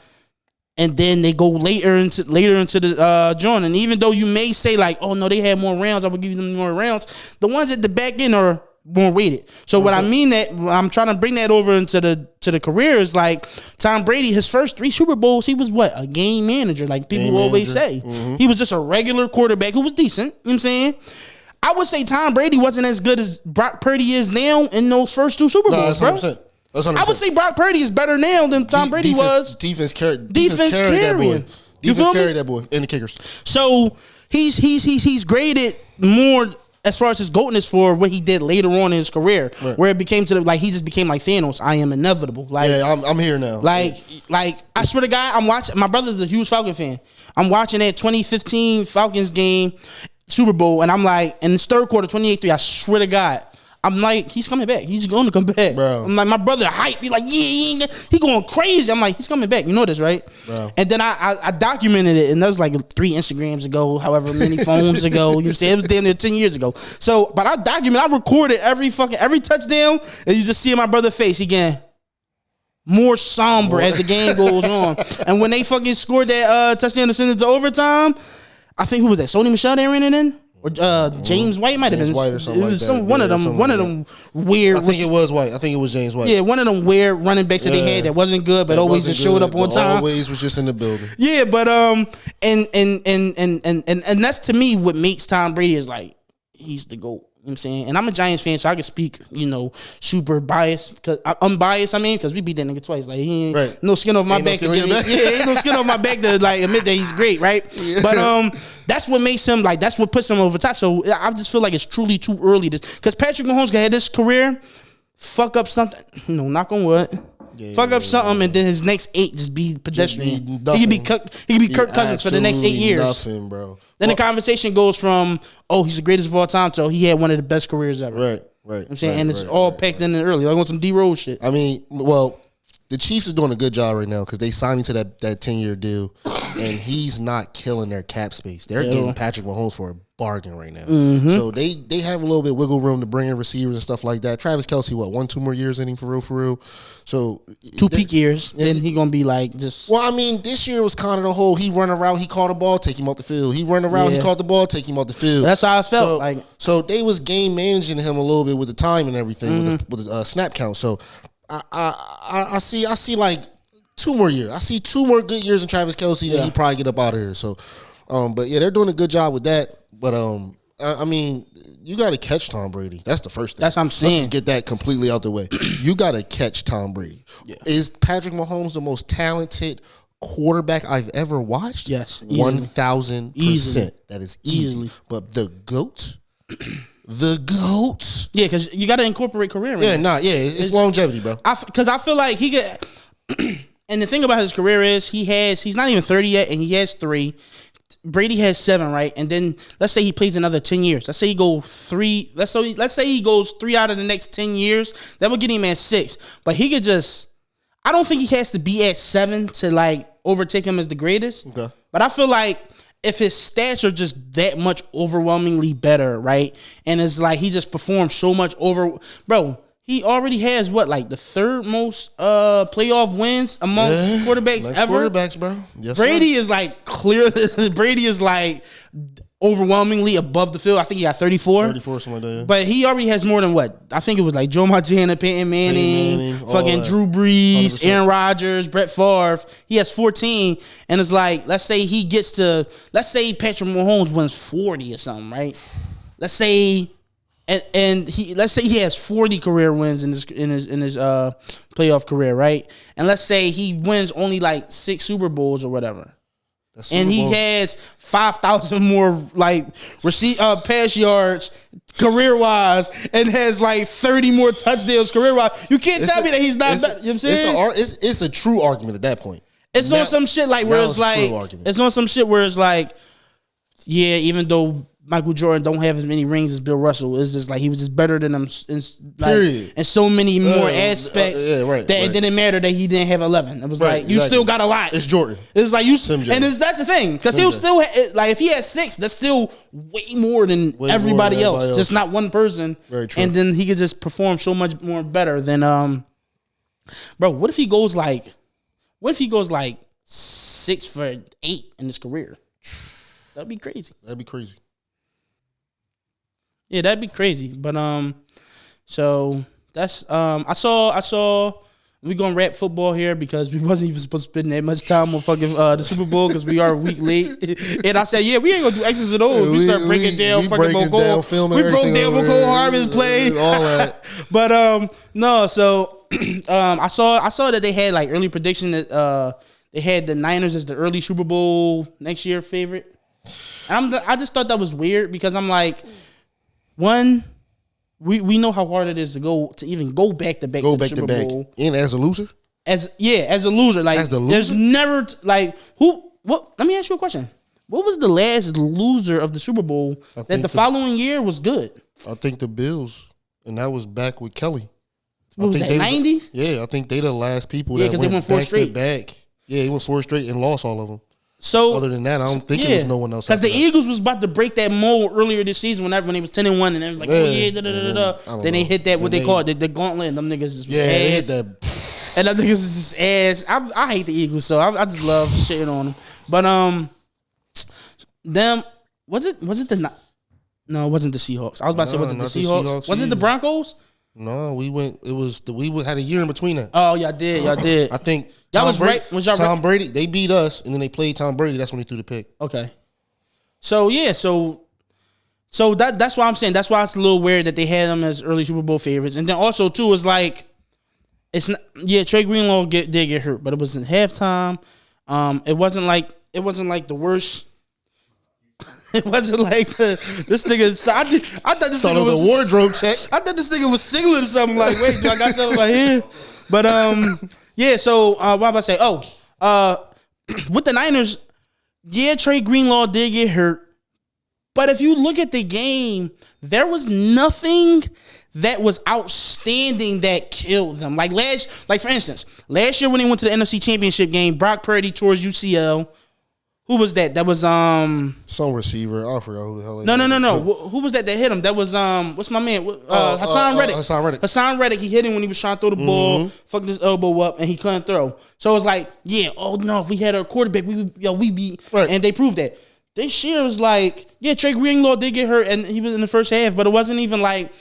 and then they go later into the joint. And even though you may say like, oh no, they had more rounds, I would give them more rounds. The ones at the back end are more weighted. So what I mean that I'm trying to bring that over into the career is like Tom Brady, his first 3 Super Bowls, he was what? A game manager, like people always say. He was just a regular quarterback who was decent. You know what I'm saying? I would say Tom Brady wasn't as good as Brock Purdy is now in those first 2 Super Bowls, bro. That's 100%. I would say Brock Purdy is better now than Tom Brady was. Defense carried that boy. Defense carried that boy and the kickers. So he's graded more as far as his GOATness for what he did later on in his career, where it became he just became like Thanos. I am inevitable. Like, yeah, I'm here now. Like I swear to God, I'm watching. My brother's a huge Falcon fan. I'm watching that 2015 Falcons game, Super Bowl, and I'm like, in this third quarter, 28-3. I swear to God, I'm like, he's coming back. He's going to come back. Bro. I'm like, my brother hype. He like, yeah, he going crazy. I'm like, he's coming back. You know this, right? Bro. And then I documented it, and that was like 3 Instagrams ago, however many phones ago. You know what I'm saying? It was damn near 10 years ago. So, but I recorded every touchdown, and you just see my brother's face. He getting more somber as the game goes on. And when they fucking scored that touchdown to send it to overtime, I think who was that? Sony Michel they ran it in? Or James White might have been. White or something like that. One of them weird. I think it was White. I think it was James White. Yeah, one of them weird running backs that they had that wasn't good, but always just showed up on time. Always was just in the building. Yeah, but and that's to me what makes Tom Brady is like he's the GOAT. You know what I'm saying? And I'm a Giants fan, so I can speak, super biased, because unbiased. I mean, because we beat that nigga twice. Like he ain't no skin off my back. Ain't no skin off my back to like admit that he's great, right? Yeah. But that's what makes him like. That's what puts him over top. So I just feel like it's truly too early. Because Patrick Mahomes had this career, fuck up something. Knock on wood. Fuck up something, and then his next 8 just be pedestrian. He could be Kirk Cousins for the next 8 years. Nothing, bro. Then the conversation goes from, oh, he's the greatest of all time, to he had one of the best careers ever. Right. You know what I'm saying? And it's all packed in early. Like on some D-Rose shit. I mean, well, the Chiefs are doing a good job right now because they signed him to that 10-year deal, and he's not killing their cap space. They're getting Patrick Mahomes for a bargain right now. Mm-hmm. So they have a little bit of wiggle room to bring in receivers and stuff like that. Travis Kelce, 1-2 more years in him for real. So 2 peak years, then he gonna be like just. Well, I mean, this year was kind of the whole. He run a route, he caught a ball, take him off the field. He run a route, he caught the ball, take him off the field. That's how I felt. So they was game managing him a little bit with the time and everything with the snap count. So I see like 2 more years. I see 2 more good years in Travis Kelce, and he probably get up out of here. So, but yeah, they're doing a good job with that. But I mean, you got to catch Tom Brady. That's the first thing. That's what I'm saying. Let's just get that completely out the way. You got to catch Tom Brady. Yeah. Is Patrick Mahomes the most talented quarterback I've ever watched? Yes, 1,000%. That is easily. But the GOAT. The GOAT. Yeah, because you got to incorporate career. It's longevity, bro. Because I feel like he get. And the thing about his career is he's not even 30 yet, and he has 3. Brady has 7, right? And then let's say he plays another 10 years. Let's say he goes 3. Let's say he goes 3 out of the next 10 years. That would get him at 6. But he could just. I don't think he has to be at 7 to like overtake him as the greatest. Okay. But I feel like if his stats are just that much overwhelmingly better, right? And it's like he just performs so much bro. He already has the 3rd most playoff wins among quarterbacks ever. Quarterbacks, bro. Yes, Brady is like clear. Brady is like overwhelmingly above the field. I think he got 34. 34, something like that. Yeah. But he already has more than what? I think it was like Joe Montana, Peyton Manning, fucking Drew Brees, 100%. Aaron Rodgers, Brett Favre. He has 14. And it's like, let's say Patrick Mahomes wins 40 or something, right? Let's say he has 40 career wins in his playoff career, right? And let's say he wins only like 6 Super Bowls or whatever. And he has 5,000 more pass yards career wise, and has like 30 more touchdowns career wise. You can't tell me that he's not better. You know what I'm saying? It's a true argument at that point. It's on some shit like where it's like yeah, even though Michael Jordan don't have as many rings as Bill Russell, it's just like he was just better than him in so many more aspects that it didn't matter that he didn't have 11. It was like you still got a lot. It's Jordan. It's like that's the thing, because he'll still if he has 6, that's still way more than everybody else, just not one person. Very true. And then he could just perform so much more better than bro. What if he goes like 6 for 8 in his career. That'd be crazy. That'd be crazy. Yeah, that'd be crazy. But so that's I saw. We gonna wrap football here because we wasn't even supposed to spend that much time on fucking the Super Bowl because we are a week late. And I said, yeah, we ain't gonna do X's and O's. We start breaking down fucking Mecole. We broke down Mecole Hardman's play, all that. But no, so I saw that they had like early prediction that they had the Niners as the early Super Bowl next year favorite. And I just thought that was weird because I'm like, one. We know how hard it is to even go back to back to the Super Bowl. And as a loser? As a loser. Like, there's never, like, what? Let me ask you a question. What was the last loser of the Super Bowl that the following year was good? I think the Bills, and that was back with Kelly. What was that, 90s? Yeah, I think they the last people that went back to back. Yeah, he went 4 straight and lost all of them. So other than that, I don't think it was no one else. Because the Eagles was about to break that mold earlier this season when they was 10-1 and they was like, Then they hit that what they call it, the gauntlet. And them niggas is ass. They hit that. And them niggas is just ass. I hate the Eagles, so I just love shitting on them. But them was it the no, it wasn't the Seahawks. I was about to say was it the Seahawks? Was it the Broncos? No, we had a year in between that. Oh, y'all did. I think that was right. Was y'all Tom Brady? They beat us, and then they played Tom Brady. That's when he threw the pick. Okay. So yeah, so that's why I'm saying that's why it's a little weird that they had them as early Super Bowl favorites, and then also too is like it's not, Trey Greenlaw did get hurt, but it was in halftime. It wasn't like the worst. It wasn't like this nigga. I thought this nigga was a wardrobe check. I thought this nigga was signaling something like, wait, do I got something right here? But yeah. So what am I say? With the Niners, yeah, Trey Greenlaw did get hurt, but if you look at the game, there was nothing that was outstanding that killed them. Like for instance, last year when they went to the NFC Championship game, Brock Purdy tore his UCL. Who was that? That was some receiver. I forgot who the hell. No. Who was that hit him? That was what's my man? Hassan Reddick. Hassan Reddick. He hit him when he was trying to throw the ball. Fucked his elbow up and he couldn't throw. So it's like, yeah. Oh no, if we had a quarterback, we be right. And they proved that. This year was like, yeah, Trey Greenlaw did get hurt and he was in the first half, but it wasn't even like.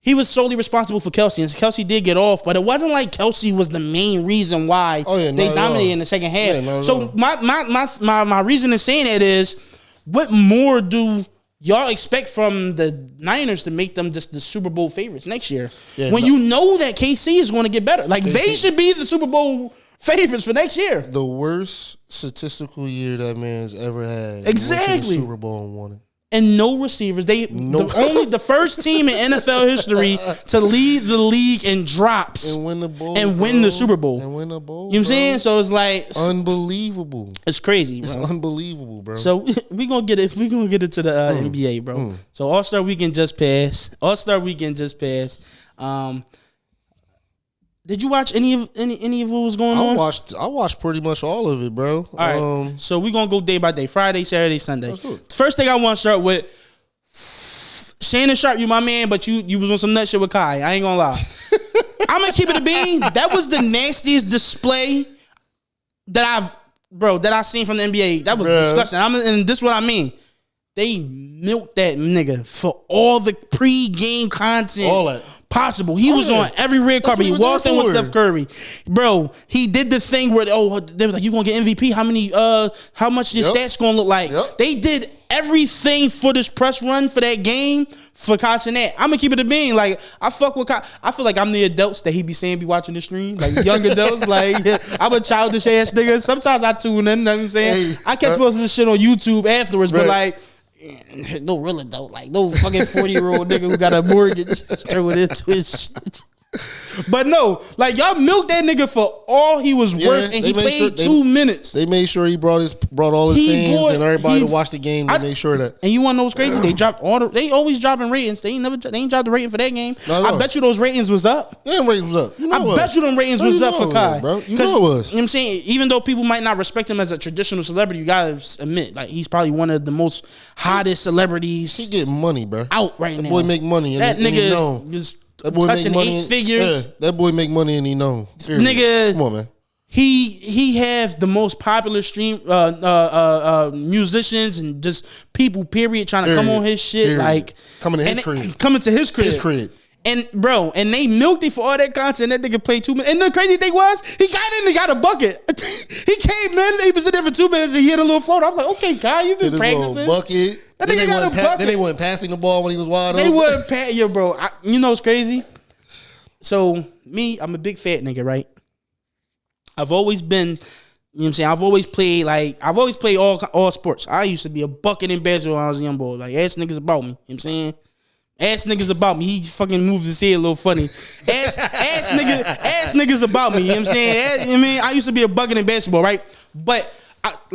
He was solely responsible for Kelsey, and Kelsey did get off, but it wasn't like Kelsey was the main reason why they dominated in the second half. Yeah, so my reason in saying that is, what more do y'all expect from the Niners to make them just the Super Bowl favorites next year? Yeah, when you know that KC is going to get better. Like, they should be the Super Bowl favorites for next year. The worst statistical year that man's ever had. Exactly. Went to the Super Bowl and won it. And no receivers. The first team in NFL history to lead the league in drops and win the bowl and win the Super Bowl. And win the bowl. You know what I'm saying? So it's like unbelievable. It's crazy, bro. It's unbelievable, bro. So we gonna get it. We gonna get into the NBA, bro. So All-Star Weekend just passed. Did you watch any of what was going on? I watched pretty much all of it, bro. All right. So we're gonna go day by day. Friday, Saturday, Sunday. First thing I want to start with, Shannon Sharp, you my man, but you was on some nut shit with Kai. I ain't gonna lie. I'm gonna keep it a bean. That was the nastiest display that I've seen from the NBA. That was disgusting. And this is what I mean. They milked that nigga for all the pre-game content possible. He was on every red carpet. He walked in with Steph Curry. Bro, he did the thing where they was like, you gonna get MVP? How much your stats gonna look like? Yep. They did everything for this press run for that game for Kai Cenat. I'm gonna keep it a bean. Like, I fuck with Kai. I feel like I'm the adults that he be saying be watching the stream. Like, young adults. Like, I'm a childish ass nigga. Sometimes I tune in, you know what I'm saying? I catch most of this shit on YouTube afterwards, but like, no real adult, like no fucking 40-year-old nigga who got a mortgage throw it into his shit. But no, like, y'all milked that nigga for all he was worth, and he played 2 minutes. They made sure he brought all his fans and everybody to watch the game. They made sure that. And you wanna know what's crazy? They always dropping ratings. They ain't dropped the rating for that game. No. I bet you those ratings was up. Yeah, ratings was up. I bet you them ratings was up for Kai, bro. You know it was. You know what I'm saying? Even though people might not respect him as a traditional celebrity, you gotta admit, like, he's probably one of the most hottest celebrities. He getting money, bro. Out right now. That boy make money. That nigga is that boy touching make money 8 figures. That boy make money and he know. Nigga, come on, man. he have the most popular stream musicians and just people period trying to come on his shit like coming to his crib. Coming to his crib. And bro, and they milked him for all that content. That nigga played 2 minutes. And the crazy thing was, he got in and got a bucket. He came in, he was in there for 2 minutes and he hit a little float. I'm like, okay, Kyle, you've been practicing. Bucket. That nigga got a bucket. Then they wasn't passing the ball when he was wide open. They wasn't passing, yo, bro. You know what's crazy? So me, I'm a big fat nigga, right? I've always been, you know what I'm saying? I've always played all sports. I used to be a bucket in basketball when I was a young boy. Like, ass niggas about me. You know what I'm saying? Ass niggas about me. He fucking moved his head a little funny. Ass niggas about me. You know what I'm saying? I used to be a bucket in basketball, right? But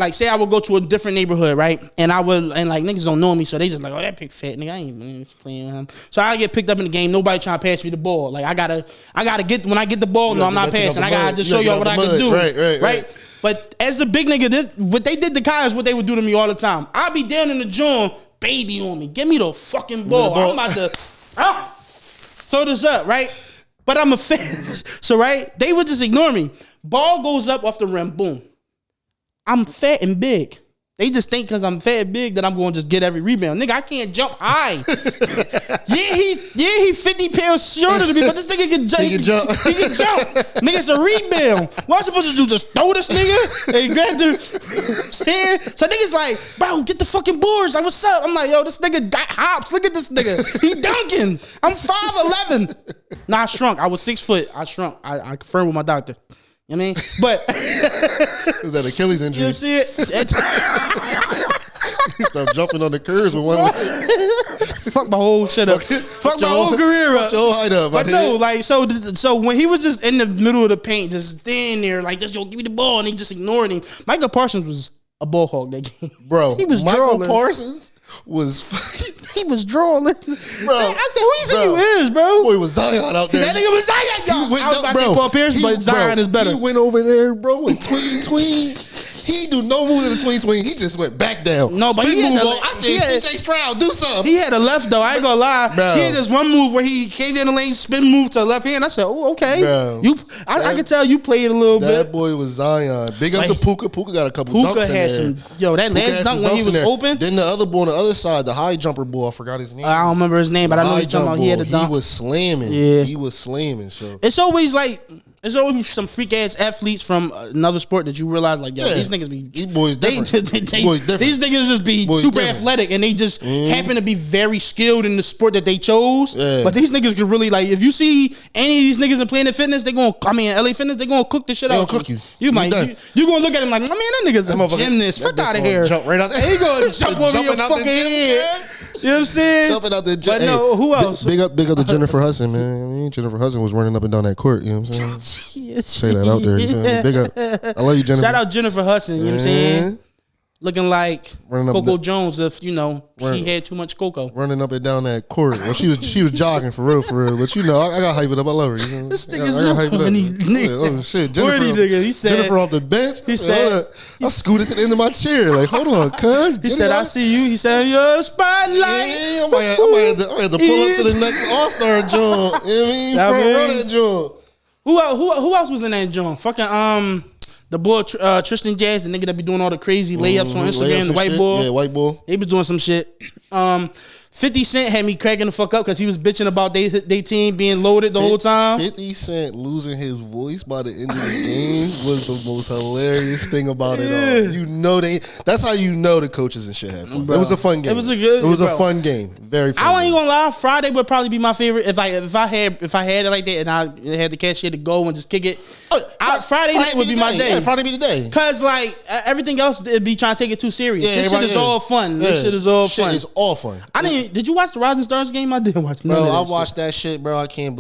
say I would go to a different neighborhood, right? And like niggas don't know me, so they just like, oh, that big fat nigga, I ain't playing with him. So I get picked up in the game. Nobody trying to pass me the ball. Like I gotta get when I get the ball. No, I'm not passing. I gotta just show y'all what I can do. Right. But as a big nigga, what they did to Kai is what they would do to me all the time. I'll be down in the gym, baby on me. Give me the fucking ball. I'm about to throw this up, right? But I'm a fan. So, right? They would just ignore me. Ball goes up off the rim. Boom. I'm fat and big. They just think because I'm fat and big that I'm going to just get every rebound. Nigga, I can't jump high. he 50 pounds shorter than me, but this nigga can jump. He can jump. Nigga, it's a rebound. What I'm supposed to do? Just throw this nigga and grab the saying? So niggas like, bro, get the fucking boards. Like, what's up? I'm like, yo, this nigga got hops. Look at this nigga. He dunking. I'm 5'11". Nah, I shrunk. I was 6 foot. I shrunk. I confirmed with my doctor. You know what I mean? But is that Achilles injury? You see it? He stopped jumping on the curves with one leg. Fuck my whole shit up. Fuck my whole career up. Fuck your whole height up. But no, like so when he was just in the middle of the paint, just standing there like this, yo, give me the ball, and he just ignored him. Michael Parsons was a ball hog that game. Bro, he was Michael Parsons was he was drawing. Bro, I said, who you think you is, bro? Boy, was Zion out there. That nigga was Zion. Yo, I was about to say Paul Pierce, but Zion is better. He went over there, bro, and tween. He do no move in the tween. He just went back down. No, but he had I said, CJ Stroud, do something. He had a left though. I ain't gonna lie. Bro. He had this one move where he came in the lane, spin move to the left hand. I said, oh, okay. Bro. I could tell you played a little bit. That boy was Zion. Big up to Puka. Puka got a couple dunks in there. That last dunk when he was open. Then the other boy on the other side, the high jumper boy, I forgot his name. I don't remember his name, but I know he's talking about. He had a dunk. He was slamming. Yeah. He was slamming. So it's always some freak ass athletes from another sport that you realize like, yo, these niggas be these boys different. These niggas just be super athletic and they just happen to be very skilled in the sport that they chose. Yeah. But these niggas can really like, if you see any of these niggas in Planet Fitness, LA Fitness, they gonna cook the shit out. They gonna cook you. You gonna look at him like, man, that nigga's a gymnast. Fuck out of here. Jump right out there. He gonna jump over your fucking head. You know what I'm saying? Jumping out the gym. But no, who else? Big up to Jennifer Hudson, man. I mean, Jennifer Hudson was running up and down that court. You know what I'm saying? Say that out there. You know? Big up. I love you, Jennifer. Shout out Jennifer Hudson. You know what I'm saying? Looking like Coco Jones if, she had too much cocoa. Running up and down that court. Well, she was jogging for real. But I got hype it up. I love her. You know? This nigga's so funny. Oh, shit. Jennifer off the bench. He said, I scooted to the end of my chair. Like, hold on, cuz. He said, I see you. He said, your spotlight. Yeah, I might have to pull up to the next All-Star joint. You know what I mean? Front row that joint. Who else was in that joint? Fucking, the boy Tristan Jazz, the nigga that be doing all the crazy layups on Instagram, the white boy. Yeah, white boy. He was doing some shit. 50 Cent had me cracking the fuck up because he was bitching about they team being loaded the whole time. 50 Cent losing his voice by the end of the game was the most hilarious thing about it all. That's how you know the coaches and shit had fun. Bro. It was a fun game. It was a fun game. Very fun. I ain't gonna lie, Friday would probably be my favorite if I had it like that and I had the cash here to go and just kick it. Friday night would be my day. Yeah, Friday be the day. Cause like everything else it'd be trying to take it too serious. This shit is all fun. This shit is all fun. Shit is all fun. Did you watch the Rising Stars game? I didn't watch none of that. I watched that shit, bro. I can't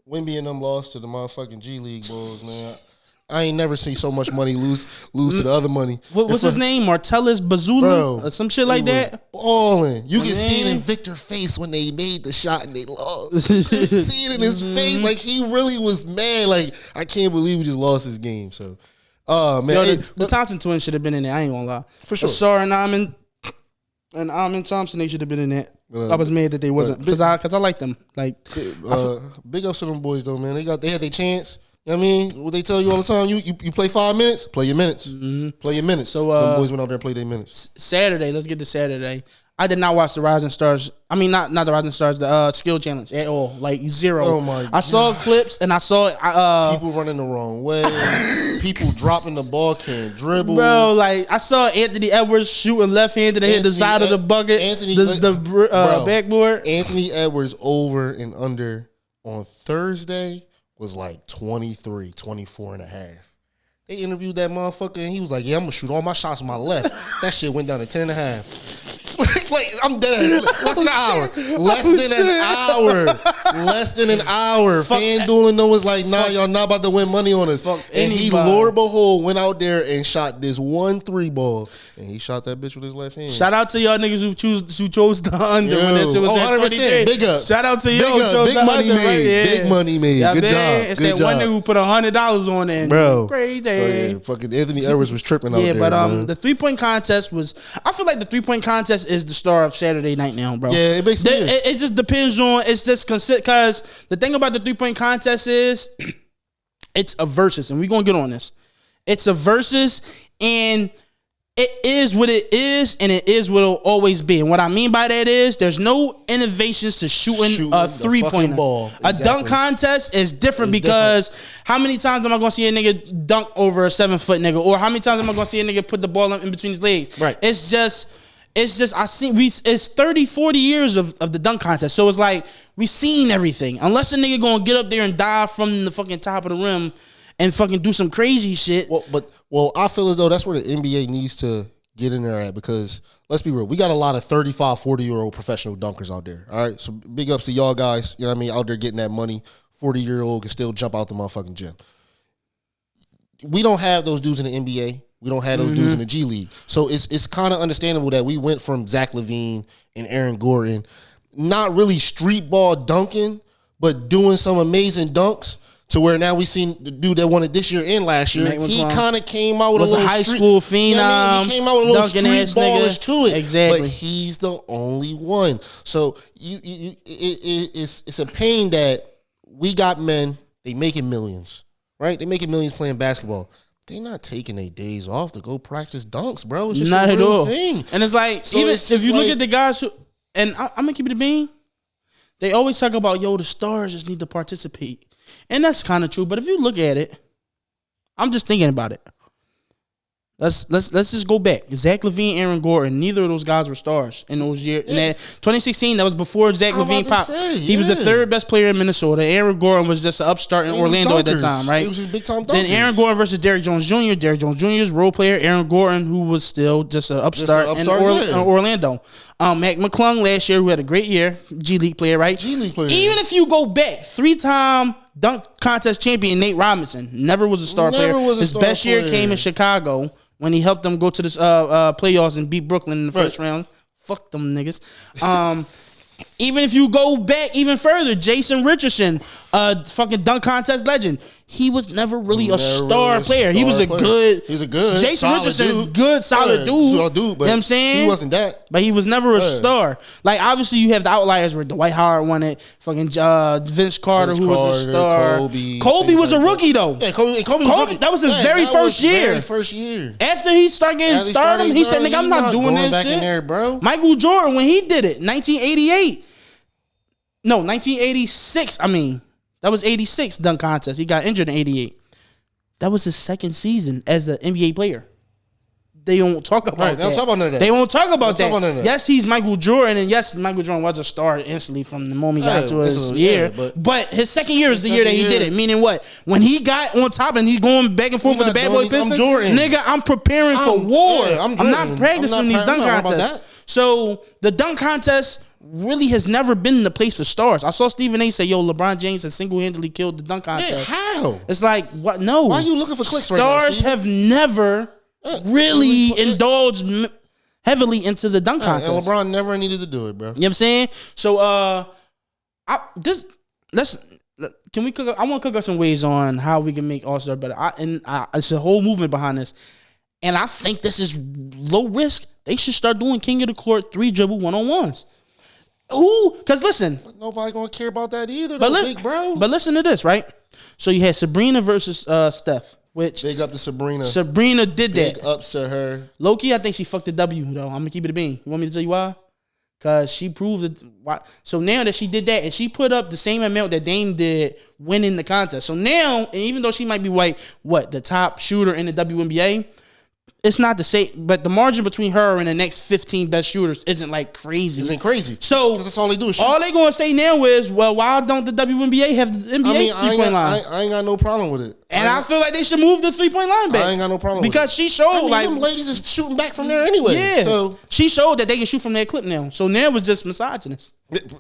Wemby and them lost to the motherfucking G League Bulls, man. I ain't never seen so much money lose to the other money. What's his name? Martellus Bazula? Or some shit like that? Balling. You can see it in Victor's face when they made the shot and they lost. You can see it in his face. Like, he really was mad. Like, I can't believe we just lost this game. So, man. The Thompson twins should have been in there. I ain't gonna lie. For sure. Sorry, and Amin Thompson, they should have been in that. I was mad that they wasn't because I like them. Like, big ups to them boys though, man. They had their chance. You know what I mean? What they tell you all the time, you play 5 minutes, play your minutes. Mm-hmm. Play your minutes. So them boys went out there and played their minutes. Saturday, let's get to Saturday. I did not watch the Rising Stars. I mean, not the Rising Stars, the Skill Challenge at all. Like, zero. Oh, my God. I saw clips, and I saw... people running the wrong way. People dropping the ball, can't dribble. Bro, like, I saw Anthony Edwards shooting left-handed to hit the side of the bucket, the backboard. Anthony Edwards over and under on Thursday was like 23, 24 and a half. They interviewed that motherfucker, and he was like, yeah, I'm going to shoot all my shots with my left. That shit went down to 10 and a half. Like, I'm dead. Less than an hour. Less than an hour. FanDuel and was like, nah, y'all not about to win money on us. And he, Lord behold, went out there and shot this 1-3 ball. And he shot that bitch with his left hand. Shout out to y'all niggas who chose the under when that shit was at 23. Big up. Shout out to y'all who chose big the money under. Made. Right? Yeah. Big money made. Yeah, good job. It's good that job. one nigga who put $100 on it. Bro. Crazy. So, yeah, fucking Anthony Edwards was tripping out there. Yeah, but man. the 3-point contest was... I feel like the 3-point contest is the star of Saturday night now, bro. Yeah, it basically is. It just depends on... It's just... Because the thing about the 3-point contest is... It's a versus, and we're going to get on this. It's a versus, and it is what it is, and it is what it'll always be. And what I mean by that is there's no innovations to shooting a 3-pointer. Ball. Exactly. A dunk contest is different because how many times am I going to see a nigga dunk over a 7-foot nigga? Or how many times am I going to see a nigga put the ball in between his legs? Right. It's just it's 30, 40 years of the dunk contest. So it's like we seen everything. Unless a nigga gonna get up there and dive from the fucking top of the rim and fucking do some crazy shit. Well, I feel as though that's where the NBA needs to get in there at, because let's be real, we got a lot of 35, 40-year-old professional dunkers out there. All right. So big ups to y'all guys, you know what I mean, out there getting that money. 40-year-old can still jump out the motherfucking gym. We don't have those dudes in the NBA. We don't have those dudes in the G League. So it's kind of understandable that we went from Zach LaVine and Aaron Gordon, not really street ball dunking, but doing some amazing dunks, to where now we seen the dude that won it this year and last year. He kind of came out with a little high school phenom. You know what I mean? He came out with a little street ballish to it. Exactly. But he's the only one. So it's a pain that we got men, they making millions, right? They making millions playing basketball. They not taking their days off to go practice dunks, bro. It's just not a real thing. And it's like, so even if you look at the guys who, and I'm gonna keep it a bean, they always talk about, the stars just need to participate. And that's kind of true. But if you look at it, I'm just thinking about it. Let's just go back. Zach LaVine, Aaron Gordon, neither of those guys were stars in those years. In that 2016, that was before Zach LaVine popped. He was the third best player in Minnesota. Aaron Gordon was just an upstart in Orlando at that time, right? He was just big time dunkers. Then Aaron Gordon versus Derrick Jones Jr. Derrick Jones Jr. is role player. Aaron Gordon, who was still just an upstart, in Orlando. Mac McClung last year, who had a great year, G League player, right? G League player. Even if you go back, 3-time dunk contest champion Nate Robinson never was a star player. His best year came in Chicago, when he helped them go to the playoffs and beat Brooklyn in the first round. Fuck them niggas. Even if you go back even further, Jason Richardson, fucking dunk contest legend. He was never really a star player. He was a good. He's a good. Jason Richardson, good, solid dude. But you know what I'm saying? He wasn't that. But he was never a star. Like, obviously, you have the outliers where Dwight Howard won it. Fucking Vince Carter, who was a star. Kobe was a rookie, though. Yeah, Kobe was a rookie. That was his very first year. Very first year. After he started getting stardom, he said, nigga, I'm not doing this back shit. In there, bro. Michael Jordan, when he did it, 1988. No, 1986. I mean, that was 86 dunk contest. He got injured in 88. That was his second season as an NBA player. They don't talk about that. They don't talk about none of that. They won't talk about that. Yes, he's Michael Jordan, and yes, Michael Jordan was a star instantly from the moment he got to his year. But his second year is the year that he did it. Meaning what? When he got on top and he's going back and forth with the bad boy Pistons, nigga, I'm preparing for war. I'm not practicing these dunk contests. So the dunk contest really has never been the place for stars. I saw Stephen A say, LeBron James has single-handedly killed the dunk contest. Yeah, how? It's like, what? No. Why are you looking for clicks right now, Stars have never really indulged heavily into the dunk contest. And LeBron never needed to do it, bro. You know what I'm saying? So, can we cook? I want to cook up some ways on how we can make All-Star better. It's a whole movement behind this. And I think this is low risk. They should start doing king of the court 3-dribble one-on-ones. Who? Because listen, nobody gonna care about that either. Big bro. But listen to this, right? So you had Sabrina versus Steph, which big up to Sabrina. Sabrina did that. Big ups to her. Low-key, I think she fucked the W, though. I'm going to keep it a bean. You want me to tell you why? Because she proved it. So now that she did that, and she put up the same amount that Dame did winning the contest. So now, and even though she might be the top shooter in the WNBA, it's not the same, but the margin between her and the next 15 best shooters isn't like crazy. Isn't crazy. So because that's all they do is shoot. All they gonna say now is, well, why don't the WNBA have the NBA 3-point line? I ain't got no problem with it. And I feel like they should move the 3-point line back. I ain't got no problem because with it. she showed them ladies is shooting back from there anyway. Yeah. So she showed that they can shoot from that clip now. So now it's just misogynist.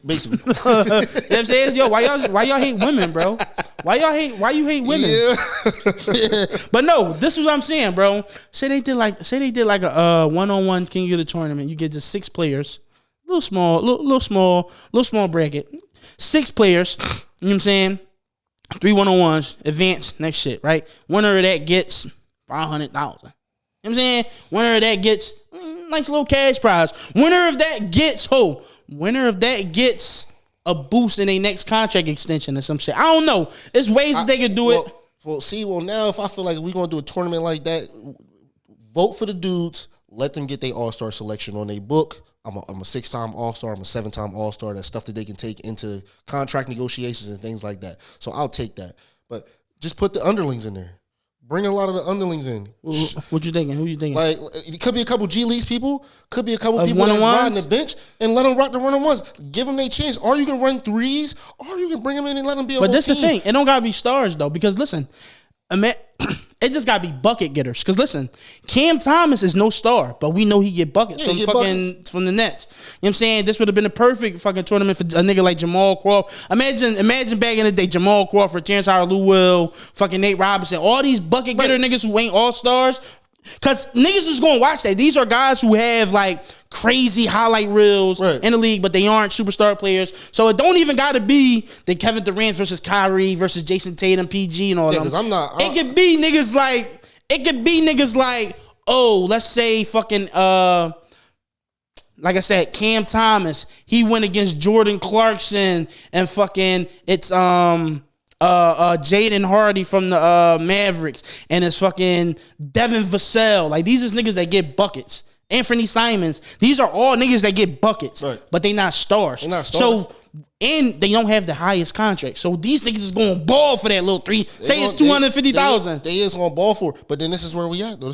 Basically. You know what I'm saying? Yo, why y'all hate women, bro? Why you hate women? Yeah. But no, this is what I'm saying, bro. Say they did like a one-on-one King of the tournament. You get just 6 players. Little small bracket. 6 players. You know what I'm saying? 3 one-on-ones, advance, next shit, right? Winner of that gets $500,000. You know what I'm saying? Winner of that gets nice little cash prize. Winner of that gets a boost in their next contract extension or some shit. I don't know. There's ways that they could do it. Well, now if I feel like we're going to do a tournament like that, vote for the dudes, let them get their all-star selection on their book. I'm a 6-time all-star. I'm a 7-time all-star. That's stuff that they can take into contract negotiations and things like that. So I'll take that. But just put the underlings in there. Bring a lot of the underlings in. What you thinking? Who you thinking? Like, it could be a couple G Leagues people. Could be a couple people that's riding the bench and let them rock the one-on-ones. Give them their chance. Or you can run threes, or you can bring them in and let them be a whole team. But that's the thing. It don't got to be stars, though. Because, listen, it just got to be bucket getters. Because, listen, Cam Thomas is no star, but we know he get buckets from the Nets. You know what I'm saying? This would have been a perfect fucking tournament for a nigga like Jamal Crawford. Imagine back in the day, Jamal Crawford, Terrence Howard-Lewell, fucking Nate Robinson, all these bucket getter niggas who ain't all-stars. Because niggas is going to watch that. These are guys who have, like, crazy highlight reels in the league, but they aren't superstar players. So it don't even got to be the Kevin Durant versus Kyrie versus Jason Tatum, PG, and all that. It could be niggas like, oh, let's say fucking, like I said, Cam Thomas. He went against Jordan Clarkson and fucking, it's, Jaden Hardy from the Mavericks, and it's fucking Devin Vassell. Like, these is niggas that get buckets. Anthony Simons. These are all niggas that get buckets, but they not stars. They're not stars. So, and they don't have the highest contract. So these niggas is going to ball for that little 3. Say it's $250,000. They is going to ball for it. But then this is where we at, though.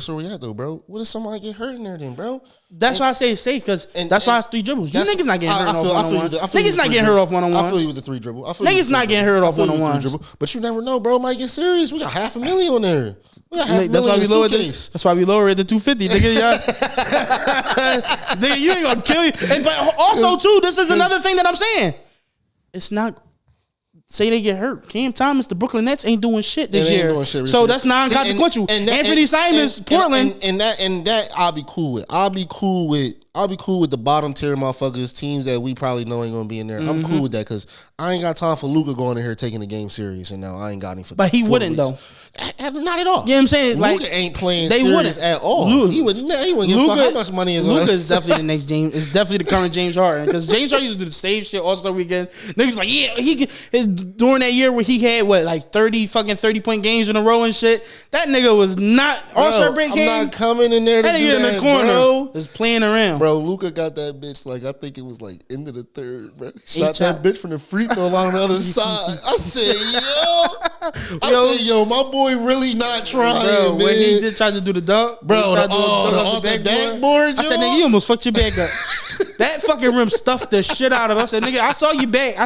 Bro. What if somebody get hurt in there then, bro? That's why I say it's safe, because that's why it's 3 dribbles. You niggas not getting hurt off one-on-one. Niggas not getting hurt off one-on-one. I feel you with the 3 dribble. Niggas not getting hurt off one-on-one. But you never know, bro. Might get serious. We got $500,000 on there. That's why we lowered it to 250, nigga. Nigga, you ain't gonna kill you. But also, too, this is another thing that I'm saying. It's not. Say they get hurt. Cam Thomas, the Brooklyn Nets ain't doing shit this year. So that's non-consequential. Anthony Simons, Portland. And that I'll be cool with. I'll be cool with the bottom tier motherfuckers, teams that we probably know ain't gonna be in there. I'm cool with that, because I ain't got time for Luka going in here taking the game serious, and now I ain't got him for. But he wouldn't though. Not at all. You know what I'm saying? Luka ain't playing serious at all. He wouldn't give a fuck how much money is on Luka is definitely the next James. It's definitely the current James Harden, because James Harden used to do the same shit All-Star Weekend. Niggas like, yeah, during that year where he had 30-point games in a row and shit. That nigga was not All-Star break game. I'm not coming in there to that nigga in the corner, bro. Is playing around. Bro, Luka got that bitch, like, I think it was like end of the third, bro. Shot that bitch from the free throw line on the other side. I said, yo, my boy really not trying, bro, man. When he did try to do the dunk, bro, the backboard, I said, nigga, you almost fucked your back up. That fucking rim stuffed the shit out of him. I said, nigga, I saw you back,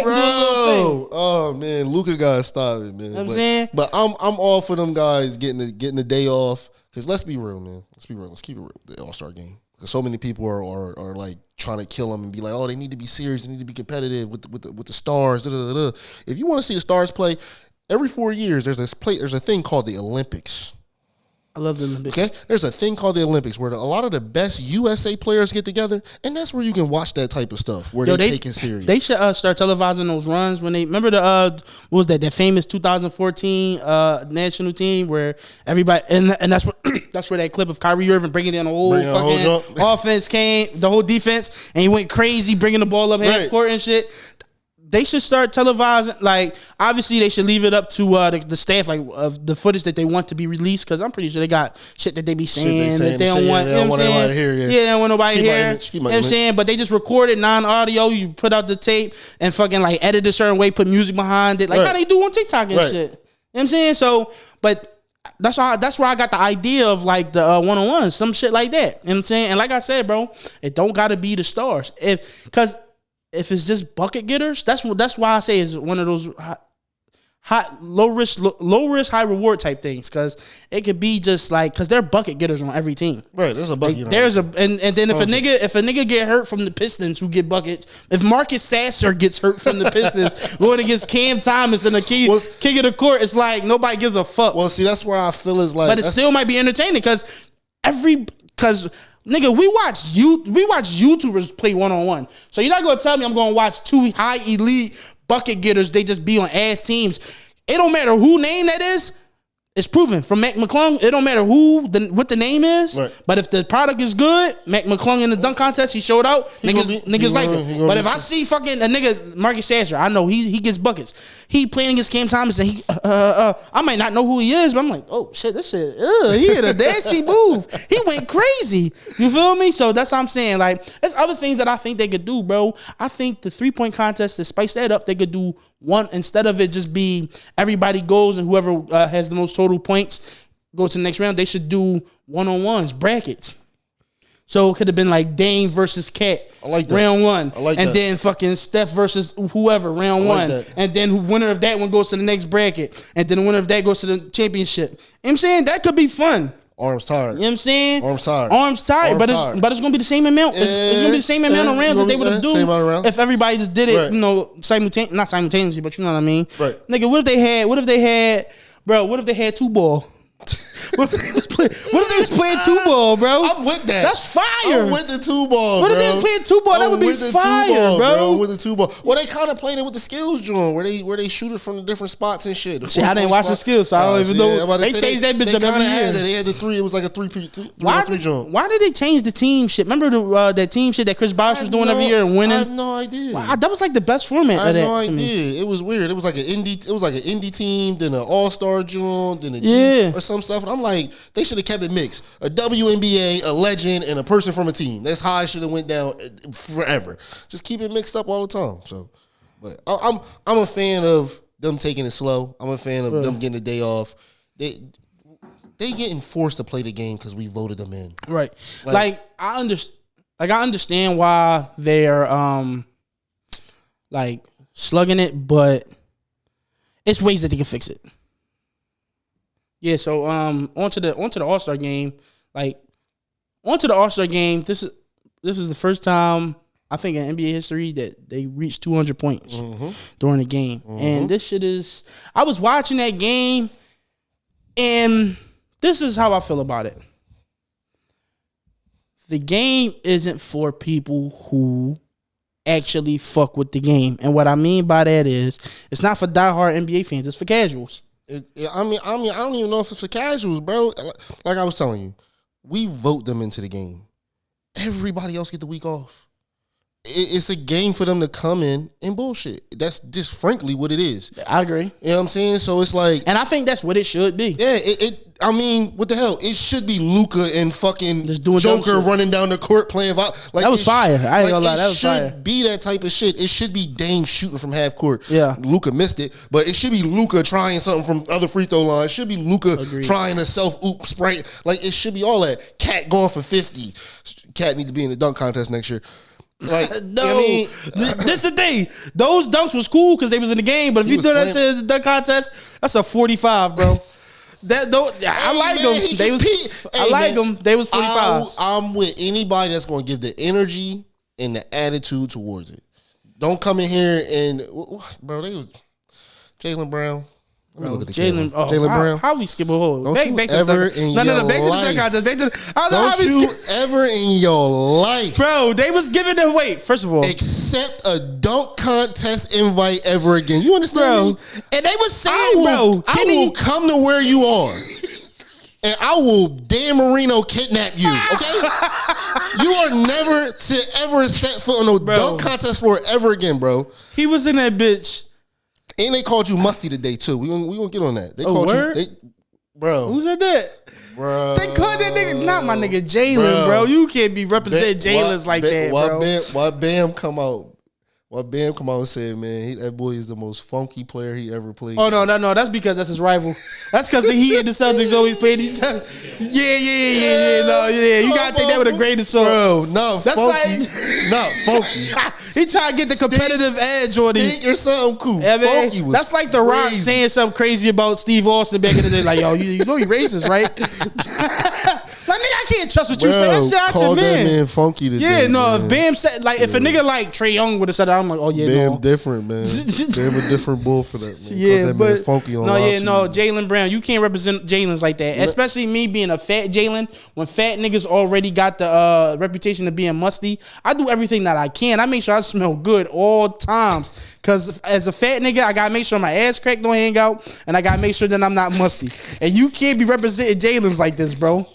bro. Oh man, Luka got stopped, man. You know what I'm saying? But I'm all for them guys getting the day off. Because let's be real, man. Let's be real. Let's keep it real. The All-Star game. Because so many people are like trying to kill them and be like, oh, they need to be serious. They need to be competitive with the stars. Da, da, da, da. If you want to see the stars play, every 4 years there's a thing called the Olympics. I love the Olympics. Okay, there's a thing called the Olympics where a lot of the best USA players get together, and that's where you can watch that type of stuff where they take it serious. They should start televising those runs when they remember the what was that famous 2014 national team where everybody and that's where that clip of Kyrie Irving bringing in the whole fucking offense came, the whole defense, and he went crazy bringing the ball up half court and shit. they should start televising. Like, obviously, they should leave it up to the staff, like, of the footage that they want to be released. Because I'm pretty sure they got shit that they be saying that they don't want. They don't want everybody to hear. Yeah, they don't want nobody to hear. You know what I'm saying? But they just record it non-audio. You put out the tape and fucking like edit a certain way, put music behind it, like how they do on TikTok and shit. You know what I'm saying? So, but that's where I got the idea of like the one-on-one, some shit like that. You know what I'm saying? And like I said, bro, it don't gotta be the stars. Because if it's just bucket getters, that's why I say it's one of those low risk, high reward type things. Because it could be just like, because they're bucket getters on every team. Right, there's a bucket. Like, and then if a nigga get hurt from the Pistons, who get buckets, if Marcus Sasser gets hurt from the Pistons going against Cam Thomas in the king of the court, it's like nobody gives a fuck. Well, see, that's where I feel is like, but it still might be entertaining because nigga, we watch YouTubers play one-on-one. So you're not gonna tell me I'm gonna watch two high elite bucket getters. They just be on ass teams. It don't matter who name that is. It's proven from Mac McClung. It don't matter what the name is. Right. But if the product is good, Mac McClung in the dunk contest, he showed out. Niggas like him. But if I see fucking a nigga Marcus Sasser, I know he gets buckets. He playing against Cam Thomas and I might not know who he is, but I'm like, oh shit, this shit, he hit a nasty move. He went crazy. You feel me? So that's what I'm saying. Like, there's other things that I think they could do, bro. I think the 3-point contest, to spice that up, they could do one, instead of it just be everybody goes and whoever has the most total points goes to the next round. They should do one-on-ones, brackets. So it could have been like Dame versus Cat, I like that. round one. I like and that. then fucking Steph versus whoever, round one. That. And then the winner of that one goes to the next bracket. And then the winner of that goes to the championship. You know what I'm saying? That could be fun. Arms tired. You know what I'm saying? Arms tired. But it's gonna be the same amount. It's gonna be the same amount of rounds that they would do if everybody just did it, not simultaneously, but you know what I mean? Right. Nigga, what if they had two ball? What if they was playing two ball, bro? I'm with that. That's fire. I'm with the two ball, What if they was playing two ball? That would be fire, bro. With the two ball. Well, they kind of played it with the skills joint, where they shoot it from the different spots and shit. See, I didn't watch the skills, so I don't even know. They changed that bitch up every year. They had the three. It was like a three joint. Why did they change the team shit? Remember that team shit that Chris Bosh was doing every year and winning? I have no idea. That was like the best format. I have no idea. It was weird. It was like an indie team, then an all-star joint, then a G or some stuff. And I'm like, they should have kept it mixed. A WNBA, a legend, and a person from a team. That's how it should have went down forever. Just keep it mixed up all the time. So, but I'm a fan of them taking it slow. I'm a fan of them getting a day off. They getting forced to play the game because we voted them in. Right. Like I understand why they're like slugging it, but it's ways that they can fix it. Yeah, so onto the All-Star game. Onto the All-Star game, this is the first time I think in NBA history that they reached 200 points during the game. And this shit is, I was watching that game and this is how I feel about it. The game isn't for people who actually fuck with the game. And what I mean by that is it's not for diehard NBA fans, it's for casuals. I don't even know if it's for casuals, bro. Like I was telling you, we vote them into the game. Everybody else get the week off. It's a game for them to come in and bullshit. That's just frankly what it is. I agree. You know what I'm saying? So it's like, and I think that's what it should be. Yeah, I mean, what the hell? It should be Luka and fucking Joker running down the court playing. Like, that was fire. I ain't gonna lie, that was fire. It should be that type of shit. It should be Dame shooting from half court. Yeah, Luka missed it, but it should be Luka trying something from other free throw line. It should be Luka trying a self-oop sprite. Like, it should be all that. Cat going for 50. Cat needs to be in the dunk contest next year. Like, no, you know I mean? This the thing. Those dunks was cool because they was in the game, but if you do that shit in the dunk contest, that's a 45, bro. I like them. I like them. They was 45s. I'm with anybody that's going to give the energy and the attitude towards it. Don't come in here and, bro, they was Jaylen Brown. Jaylen Brown. How we skip a hole? Don't you ever in your life. Don't you ever in your life, bro? They was giving them. Wait, first of all, accept a dunk contest invite ever again. You understand me? And they was saying, bro, I will come to where you are. And I will Dan Marino kidnap you, okay? You are never to ever set foot on no dunk contest floor ever again, bro. He was in that bitch. And they called you musty today too. We gonna get on that. They called word? you, bro. Who said that? Bro, they called that nigga, not my nigga Jalen, bro. You can't be representing Jalen's like that, bro. Why Bam come out? Why Bam come out and said, man, that boy is the most funky player he ever played. Oh no, that's because that's his rival. That's because he and the Celtics always played each other. Yeah. You gotta take that with a grain of salt, bro. No, that's funky, like not funky. He trying to get the competitive edge on him. Stink or something cool. Yeah, funky was that's like The Rock saying something crazy about Steve Austin back in the day. Like, yo, you know you racist, right? Like, nigga, I can't trust what you say. That shit out your man. That man funky today. Yeah, no. Man. If Bam said, like, if a nigga like Trae Young would have said that, I'm like, oh yeah, Bam different, man. Bam a different bull for that, man. Yeah, that but man funky on Jaylen Brown, you can't represent Jalen's like that. Especially me being a fat Jalen. When fat niggas already got the reputation of being musty, I do everything that I can. I make sure I smell good all times. Cause as a fat nigga, I gotta make sure my ass crack don't hang out, and I gotta make sure that I'm not musty. And you can't be representing Jalen's like this, bro.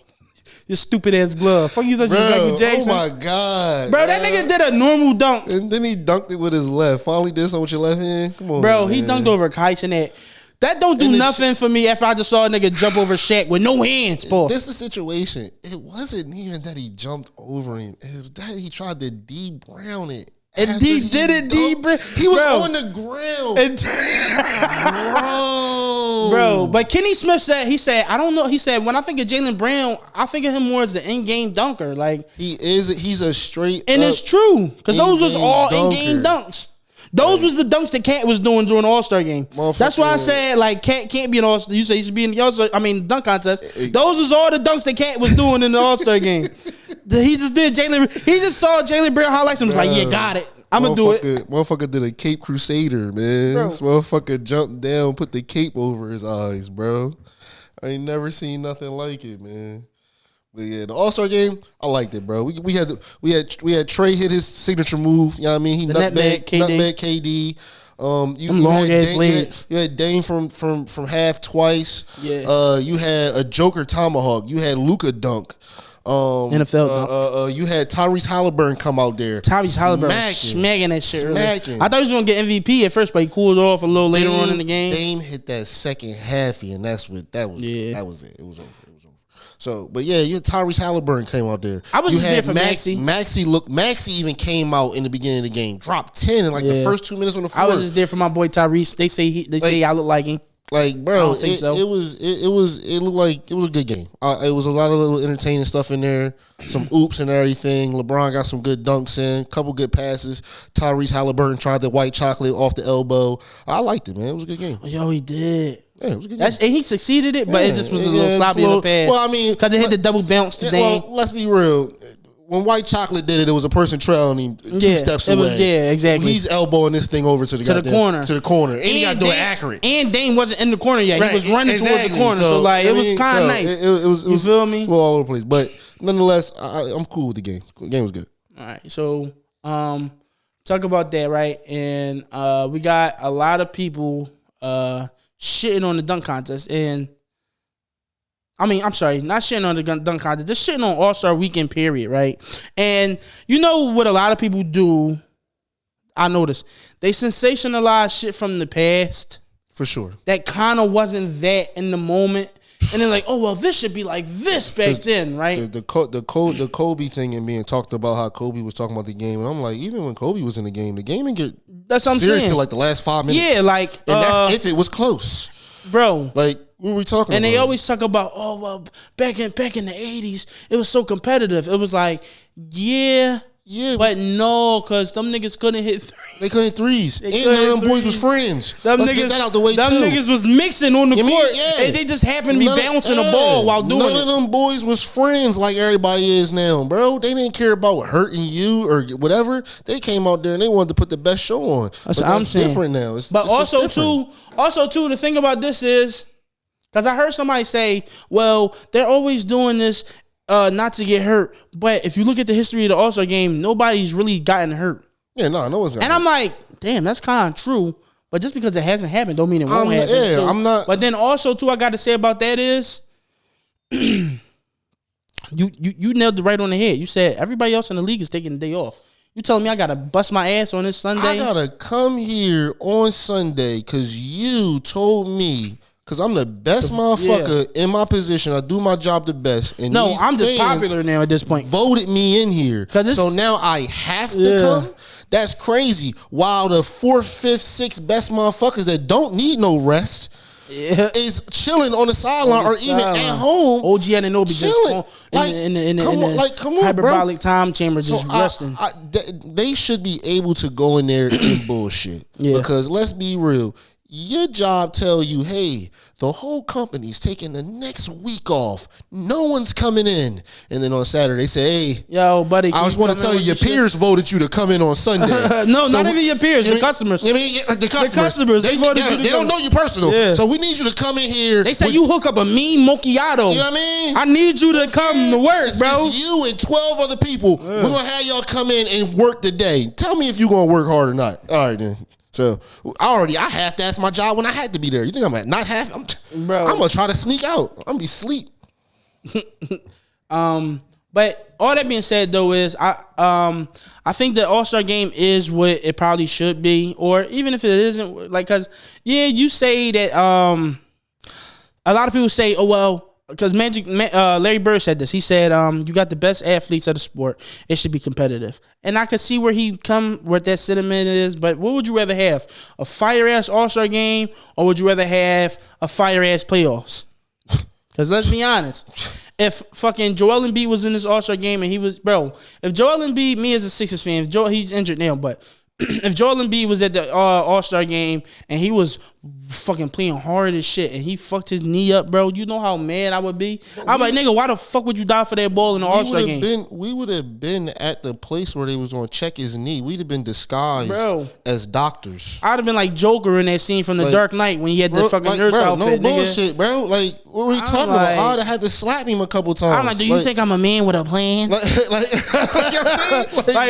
Your stupid ass glove. Fuck you thought you was Michael Jackson. Oh my God. Bro, that nigga did a normal dunk. And then he dunked it with his left. Finally did something with your left hand. Come on. Bro, man. He dunked over Kai Cenat. That don't do nothing for me after I just saw a nigga jump over Shaq with no hands, Paul. This is the situation. It wasn't even that he jumped over him. It was that he tried to D Brown it. And D did it, D Brown. He was on the ground. Bro, but Kenny Smith said, I don't know. He said, when I think of Jaylen Brown, I think of him more as an in-game dunker. Like he's a straight and it's true. Because those was all in-game dunks. Those was the dunks that Cat was doing during the All-Star game. That's why I said, like, Cat can't be an All-Star. You say he should be in the All-Star, dunk contest. Those was all the dunks that Cat was doing in the All-Star game. He just did he just saw Jaylen Brown highlights and was like, yeah, got it. I'm going to do it. Motherfucker did a Cape Crusader, man. Bro. This motherfucker jumped down, put the cape over his eyes, bro. I ain't never seen nothing like it, man. But yeah, the All-Star game, I liked it, bro. We had Trae hit his signature move. You know what I mean? He nutmeg KD. You had Dame from half twice. Yeah. You had a Joker tomahawk. You had Luka dunk. NFL dunk. You had Tyrese Halliburton come out there. Tyrese Halliburton smacking that shit. Smacking. I thought he was gonna get MVP at first, but he cooled off a little later on in the game. Dame hit that second halfie, and that was it. It was over. So, but yeah, Tyrese Halliburton came out there. I was just there for Maxey. Maxey even came out in the beginning of the game, dropped 10 in the first 2 minutes on the floor. I was just there for my boy Tyrese. They say I look like him. Like, bro, it looked like it was a good game. It was a lot of little entertaining stuff in there, some oops and everything. LeBron got some good dunks in, couple good passes. Tyrese Halliburton tried the white chocolate off the elbow. I liked it, man. It was a good game. Yo, he did. Yeah, it was a good game. And he succeeded it, but it just was a little sloppy in the pass. Well, I mean, because it hit the double bounce today. Well, let's be real. When White Chocolate did it, it was a person trailing him two steps away. Exactly. He's elbowing this thing over to the corner. And he got to do it accurate. And Dame wasn't in the corner yet. Right. He was running towards the corner. So like, it was kind of nice. It was you feel me? It was all over the place. But nonetheless, I'm cool with the game. The game was good. All right. So talk about that, right? And we got a lot of people shitting on the dunk contest. And I'm sorry, not shitting on the dunk contest, just shitting on All-Star Weekend, period, right? And you know what a lot of people do, I noticed, they sensationalize shit from the past. For sure. That kind of wasn't that in the moment. And then like, oh, well, this should be like this back then, right? The Kobe thing and being talked about how Kobe was talking about the game. And I'm like, even when Kobe was in the game didn't get that's what I'm serious saying. till like the last 5 minutes. Yeah, like. And that's if it was close. Bro. Like, what were we talking about? And they always talk about, oh, well, back in the 80s, it was so competitive. It was like, yeah, but no, because them niggas couldn't hit threes. They couldn't hit threes. And none of them boys was friends. Let's get that out the way, them too. Them niggas was mixing on the court. And they just happened to be bouncing the ball while doing it. None of them boys was friends like everybody is now, bro. They didn't care about hurting you or whatever. They came out there and they wanted to put the best show on. That's what I'm saying. Different now. But also, too, the thing about this is, because I heard somebody say, well, they're always doing this not to get hurt. But if you look at the history of the All-Star game, nobody's really gotten hurt. Yeah, no one's gotten hurt. And I'm like, damn, that's kind of true. But just because it hasn't happened don't mean it won't happen. Yeah, I'm not. But then also, too, I got to say about that is, You nailed it right on the head. You said everybody else in the league is taking the day off. You telling me I gotta bust my ass on this Sunday? I gotta come here on Sunday because you told me, because I'm the best motherfucker in my position. I do my job the best. And no, I'm just popular now at this point. Voted me in here. So now I have to come? That's crazy. While the 4th, 5th, 6th best motherfuckers that don't need no rest is chilling on the sideline or even at home. OG Anunoby just in the hyperbolic time chamber just resting. They should be able to go in there and bullshit. Because let's be real. Your job tell you, hey, the whole company's taking the next week off. No one's coming in. And then on Saturday, they say, hey, yo, buddy, I just want to tell you, your peers voted you to come in on Sunday. No, not even your peers, the customers. The customers. They voted you. They don't know you personal. Yeah. So we need you to come in here. They say you hook up a mean macchiato. You know what I mean? I need you to come to work, bro. It's you and 12 other people. We're going to have y'all come in and work today. Tell me if you're going to work hard or not. All right, then. So I half-assed my job when I had to be there. You think I'm at not half? I'm gonna try to sneak out. I'm gonna be sleep. But all that being said, though, is I think the All-Star game is what it probably should be, or even if it isn't, like, cause you say that a lot of people say, oh well. Because Larry Bird said this. He said, you got the best athletes of the sport. It should be competitive. And I could see where that sentiment is. But what would you rather have? A fire-ass All-Star game? Or would you rather have a fire-ass playoffs? Because let's be honest. If fucking Joel Embiid was in this All-Star game and he was, if Joel Embiid, me as a Sixers fan, he's injured now, but if Joel Embiid was at the All-Star game and he was fucking playing hard as shit and he fucked his knee up, bro, you know how mad I would be? I'm like, nigga, why the fuck would you die for that ball in the All-Star game? We would have been at the place where they was going to check his knee. We'd have been disguised as doctors. I'd have been like Joker in that scene from The Dark Knight when he had the fucking nurse outfit. No bullshit, bro. Like, what were you talking about? I'd have had to slap him a couple times. I'm like, do you think I'm a man with a plan? Like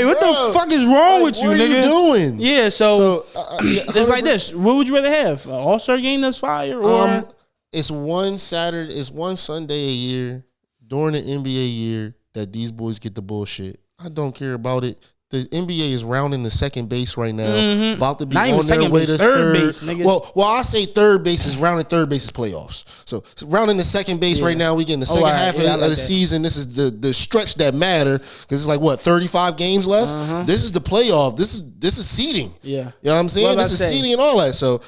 what the fuck is wrong with you, nigga? What are you doing? Yeah, so it's like this. What would you rather have? An All-Star game that's fire, or it's one Sunday a year during the NBA year that these boys get the bullshit. I don't care about it. The NBA is rounding the second base right now, about to be not on their way to third base. Nigga. Well, I say third base is rounding third base is playoffs. So rounding the second base right now. We getting the second half of the season. This is the stretch that matter because it's like 35 games left. This is the playoff. This is seeding. Yeah, you know what I'm saying. This is seeding and all that. So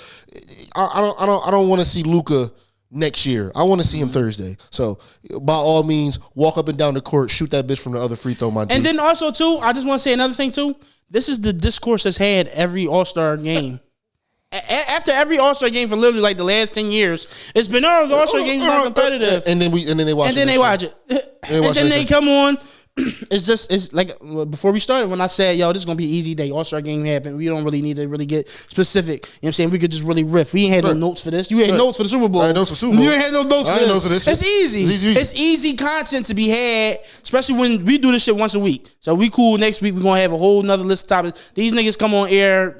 I don't want to see Luka next year. I want to see him Thursday. So by all means, walk up and down the court, shoot that bitch from the other free throw, my dude. And then also too, I just want to say another thing too. This is the discourse that's had every All-Star game. After every All-Star game for literally like the last 10 years, it's been the All-Star game's not competitive. And then they watch it. And then they come on. It's like before we started when I said, yo, this is gonna be an easy day. All-Star game happened. We don't really need to really get specific. You know what I'm saying? We could just really riff. We ain't had no notes for this. You had notes for the Super Bowl. I had notes for Super Bowl. You ain't had no notes for this. It's easy. It's easy content to be had, especially when we do this shit once a week. So we cool. Next week we're gonna have a whole nother list of topics. These niggas come on air,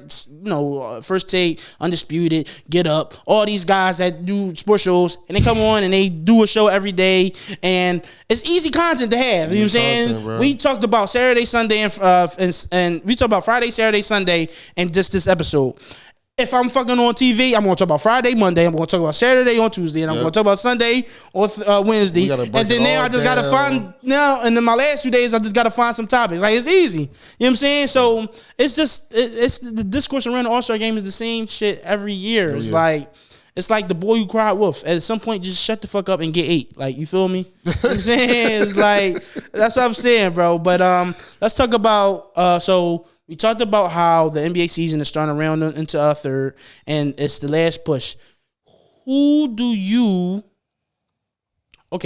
First Take, Undisputed, Get Up, all these guys that do sports shows, and they come on and they do a show every day, and it's easy content to have. You know what I'm saying? Bro. We talked about Saturday, Sunday, and we talked about Friday, Saturday, Sunday, and just this episode. If I'm fucking on TV, I'm going to talk about Friday, Monday. I'm going to talk about Saturday on Tuesday, and I'm going to talk about Sunday or Wednesday. And then now I just got to find and then my last few days I just got to find some topics. Like, it's easy. You know what I'm saying? So it's just it's the discourse around the All-Star game is the same shit every year. It's like the boy who cried wolf. At some point, just shut the fuck up and get ate. Like, you feel me? You know what I'm saying? It's like, that's what I'm saying, bro. But let's talk about, so we talked about how the NBA season is starting around into our third, and it's the last push. Okay,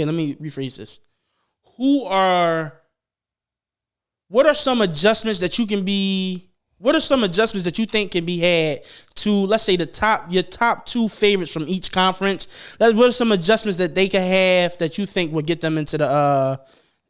let me rephrase this. What are some adjustments that you think can be had to, let's say, your top two favorites from each conference? What are some adjustments that they can have that you think would get them into the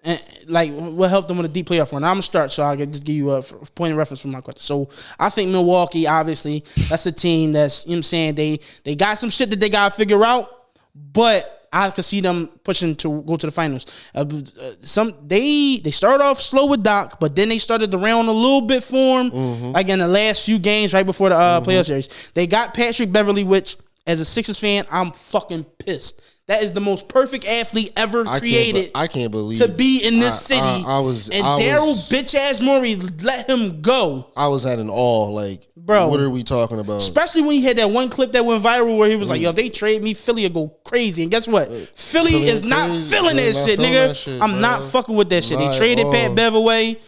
will help them with a deep playoff run? I'm gonna start, so I can just give you a point of reference for my question. So I think Milwaukee, obviously, that's a team that's, you know what I'm saying, they got some shit that they gotta figure out, but I could see them pushing to go to the finals. They started off slow with Doc, but then they started to round a little bit for him, like in the last few games right before the playoff series. They got Patrick Beverly, which as a Sixers fan, I'm fucking pissed. That is the most perfect athlete ever created. I can't believe to be in this city. Daryl bitch ass Morey let him go. I was at an awe. Like, bro, what are we talking about? Especially when he had that one clip that went viral where he was like, "Yo, if they trade me, Philly will go crazy." And guess what? Philly is not feeling that shit, nigga. I'm not fucking with that shit. They traded Pat Bev away,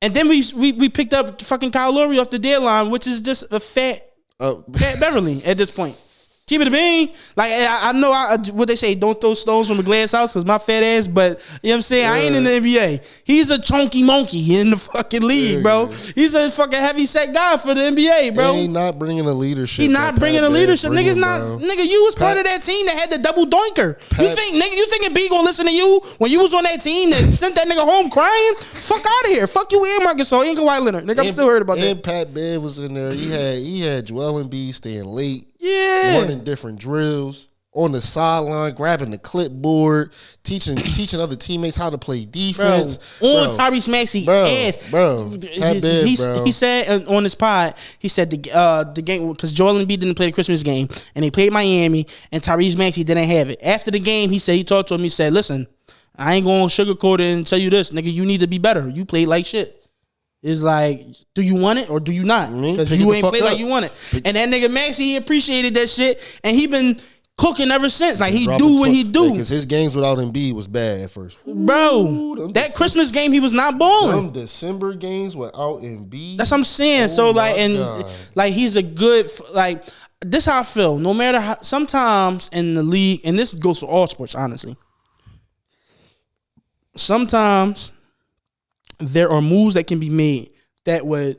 and then we picked up fucking Kyle Lowry off the deadline, which is just a fat Pat Beverly at this point. Keep it a bean. Like, I know what they say, don't throw stones from a glass house because my fat ass, but you know what I'm saying? I ain't in the NBA. He's a chunky monkey in the fucking league, bro. He's a fucking heavy set guy for the NBA, bro. He not bringing a leadership. He not bringing a leadership. Niggas not, nigga, you was part of that team that had the double doinker. You think B gonna listen to you when you was on that team that sent that nigga home crying? Fuck out of here. Fuck you and Marcus Gasol. He ain't Kawhi Leonard. Nigga, I'm still heard about that. And Pat Bev was in there. He had Joel Embiid staying late. Yeah, running different drills on the sideline, grabbing the clipboard, teaching other teammates how to play defense. On Tyrese Maxey ass, bro. He said on his pod, he said the game because Joel Embiid didn't play the Christmas game and they played Miami and Tyrese Maxey didn't have it. After the game, he talked to him. He said, "Listen, I ain't gonna sugarcoat it and tell you this, nigga. You need to be better. You played like shit." It's like, do you want it or do you not? Because you ain't play like you want it. And that nigga Maxey, he appreciated that shit, and he been cooking ever since. Like, he do what he do. Because his games without Embiid was bad at first. Bro, that Christmas game, he was not balling. Them December games without Embiid. That's what I'm saying. So, like, and like, he's a good, like, this how I feel. No matter how, sometimes in the league, and this goes for all sports, honestly. Sometimes there are moves that can be made that would,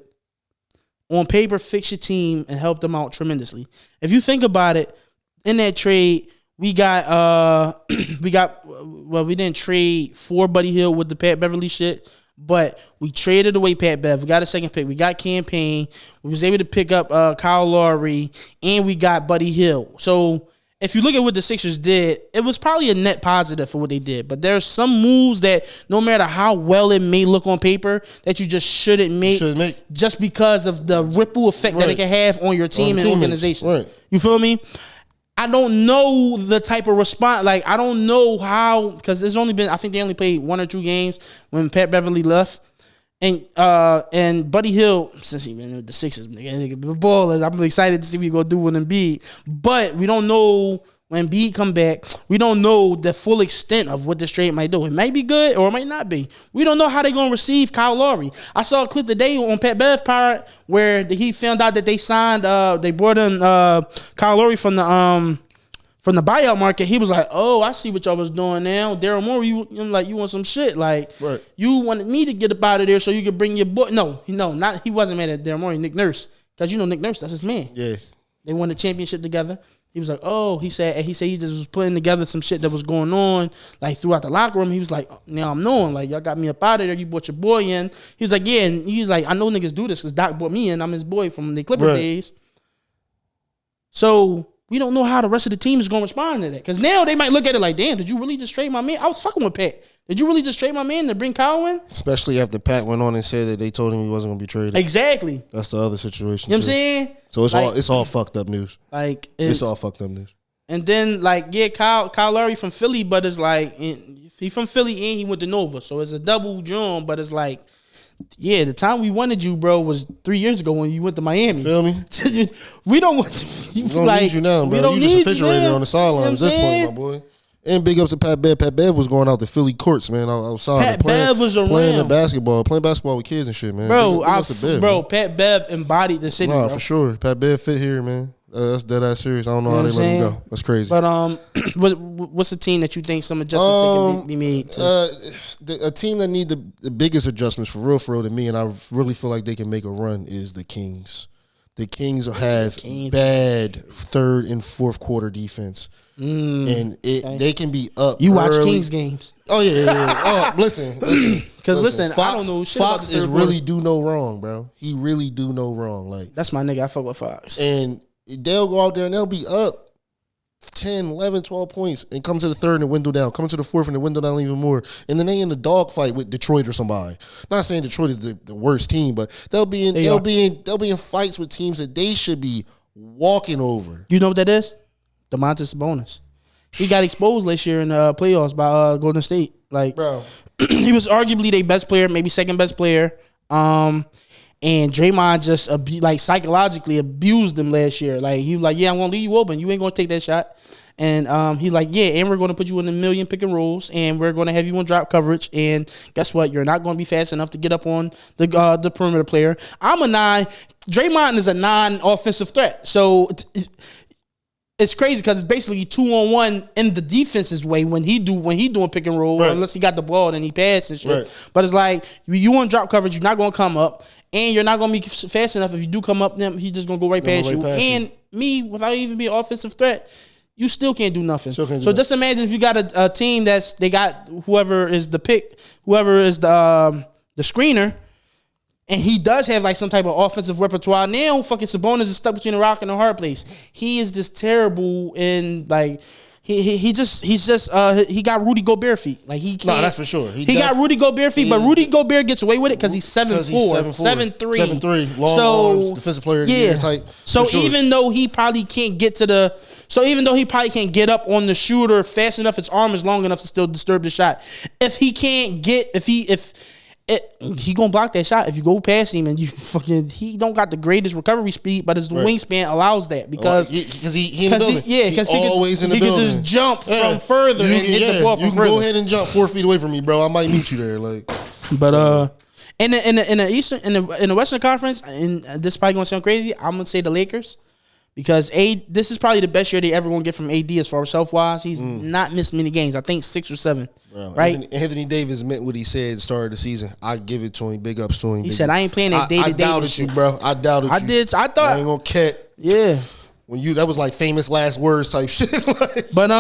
on paper, fix your team and help them out tremendously. If you think about it, in that trade, we didn't trade for Buddy Hield with the Pat Beverly shit, but we traded away Pat Bev. We got a second pick. We got campaign. We was able to pick up Kyle Lowry, and we got Buddy Hield. So if you look at what the Sixers did, it was probably a net positive for what they did. But there's some moves that no matter how well it may look on paper, that you just shouldn't make just because of the ripple effect that it can have on your team and organization. Right. You feel me? I don't know the type of response. Like, I don't know how, because it's only been, I think they only played 1 or 2 games when Pat Beverly left. And Buddy Hield, since he been with the Sixers, nigga, the ballers, I'm excited to see what he gonna do with Embiid. But we don't know when Embiid come back. We don't know the full extent of what this trade might do. It might be good or it might not be. We don't know how they gonna receive Kyle Lowry. I saw a clip today on Pat Bev Pirate where he found out that they signed, they brought in Kyle Lowry from the buyout market. He was like, "Oh, I see what y'all was doing now, Daryl Morey. You want some shit? Like, you wanted me to get up out of there so you could bring your boy." No, he wasn't mad at Daryl Morey. Nick Nurse, because Nick Nurse, that's his man. Yeah, they won the championship together. He was like, "Oh," he said he just was putting together some shit that was going on like throughout the locker room. He was like, "Now I'm knowing, like, y'all got me up out of there. You brought your boy in." He was like, "Yeah," and he's like, "I know niggas do this because Doc brought me in. I'm his boy from the Clipper days." So we don't know how the rest of the team is going to respond to that. Because now they might look at it like, damn, did you really just trade my man? I was fucking with Pat. Did you really just trade my man to bring Kyle in? Especially after Pat went on and said that they told him he wasn't going to be traded. Exactly. That's the other situation. You know what I'm saying? So it's all fucked up news. Like, it's all fucked up news. And then, like, yeah, Kyle Lowry from Philly, but it's like, he from Philly and he went to Nova. So it's a double drum, but it's like, yeah, the time we wanted you, bro, was 3 years ago when you went to Miami. Feel me? We don't want to. We don't need you now, bro. You just a refrigerator on the sidelines at this point, my boy. And big ups to Pat Bev. Pat Bev was going out to Philly courts, man. Outside playing basketball with kids and shit, man. Bro, Pat Bev embodied the city. Nah, for sure. Pat Bev fit here, man. That's dead ass serious. I don't know how they let him go. That's crazy. But what's the team that you think some adjustments can be made to? A team that need the biggest adjustments for real to me, and I really feel like they can make a run, is the Kings. The Kings have bad third and fourth quarter defense, and they can be up. You watch Kings games? Oh yeah. Oh, listen. Because listen, I don't know shit Fox is really do no wrong, bro. He really do no wrong. Like, that's my nigga. I fuck with Fox. And they'll go out there and they'll be up 10, 11, 12 points and come to the third and the window down. Come to the fourth and the window down even more. And then they in the dogfight with Detroit or somebody. Not saying Detroit is the worst team, but they'll be in fights with teams that they should be walking over. You know what that is? Domantas Sabonis. He got exposed last year in the playoffs by Golden State. Like, bro, he was arguably their best player, maybe second best player. And Draymond just psychologically abused them last year. Like, he was like, yeah, I'm gonna leave you open. You ain't gonna take that shot. And he like, yeah, and we're gonna put you in a million pick and rolls, and we're gonna have you on drop coverage. And guess what? You're not gonna be fast enough to get up on the perimeter player. Draymond is a non-offensive threat, so it's crazy because it's basically 2-on-1 in the defense's way when he doing pick and roll, right. Unless he got the ball and he passed and shit. Right. But it's like you want drop coverage, you're not gonna come up, and you're not gonna be fast enough. If you do come up, then he's just gonna go right past you. And me, without even being an offensive threat, you still can't do nothing. So just imagine if you got a team they got whoever is the pick, whoever is the screener. And he does have like some type of offensive repertoire. Now fucking Sabonis is stuck between a rock and a hard place. He is just terrible in like he got Rudy Gobert feet. Like he can't. No, that's for sure. He got Rudy Gobert feet, but Rudy Gobert gets away with it because he's 7'4", 7'3", 7'3", long arms, defensive player of the year type. So even though he probably can't get up on the shooter fast enough, his arm is long enough to still disturb the shot. He gonna block that shot if you go past him, and he don't got the greatest recovery speed, but his wingspan allows that because he in the building. Because he always in the building. He can just jump from further and hit the ball from further. You can go ahead and jump 4 feet away from me, bro. I might meet you there. Like, but in the Western Conference, and this is probably gonna sound crazy, I'm gonna say the Lakers. Because this is probably the best year they ever gonna get from AD as far as health wise. He's not missed many games. I think 6 or 7. Bro, right? Anthony Davis meant what he said at the start of the season. I give it to him. Big ups to him. He said, "I ain't playing that day to day." I doubted you, bro. I doubted you. I did. I thought I ain't gonna cat. Yeah. That was like famous last words type shit. But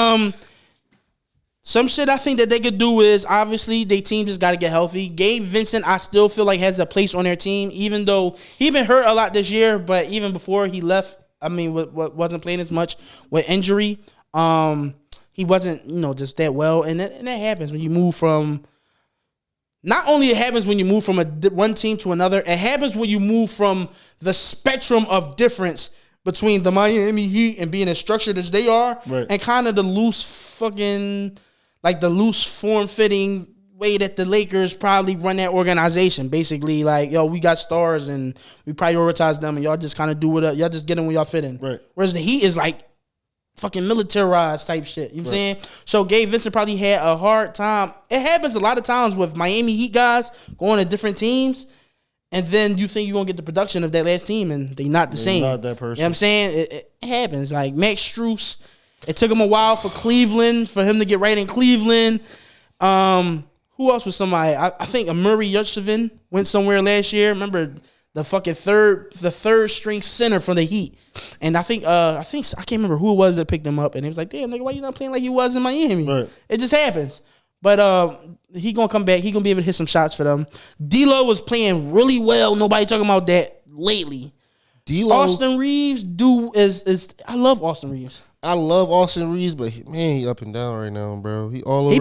some shit I think that they could do is obviously their team just got to get healthy. Gabe Vincent, I still feel like has a place on their team, even though he been hurt a lot this year. But even before he left. I mean, wasn't playing as much with injury. He wasn't, just that well, and that happens when you move from. Not only it happens when you move from one team to another, it happens when you move from the spectrum of difference between the Miami Heat and being as structured as they are, right. And kind of the loose form-fitting way that the Lakers probably run that organization. Basically, like, we got stars and we prioritize them, and y'all just kind of do it up. Y'all just get in where y'all fit in. Right. Whereas the Heat is like fucking militarized type shit. You know what I'm saying? So Gabe Vincent probably had a hard time. It happens a lot of times with Miami Heat guys going to different teams, and then you think you're going to get the production of that last team, and they're not the same. Not that person. You know what I'm saying? It happens. Like Max Strus, it took him a while for him to get right in Cleveland. Who else was somebody? I think Amuri Yurtseven went somewhere last year. Remember the fucking third string center for the Heat, and I can't remember who it was that picked him up, and he was like, "Damn, nigga, why you not playing like you was in Miami?" Right. It just happens. But he gonna come back. He gonna be able to hit some shots for them. D'Lo was playing really well. Nobody talking about that lately. D'Lo, Austin Reeves I love Austin Reeves. I love Austin Reeves, but man, he up and down right now, bro. He all over. He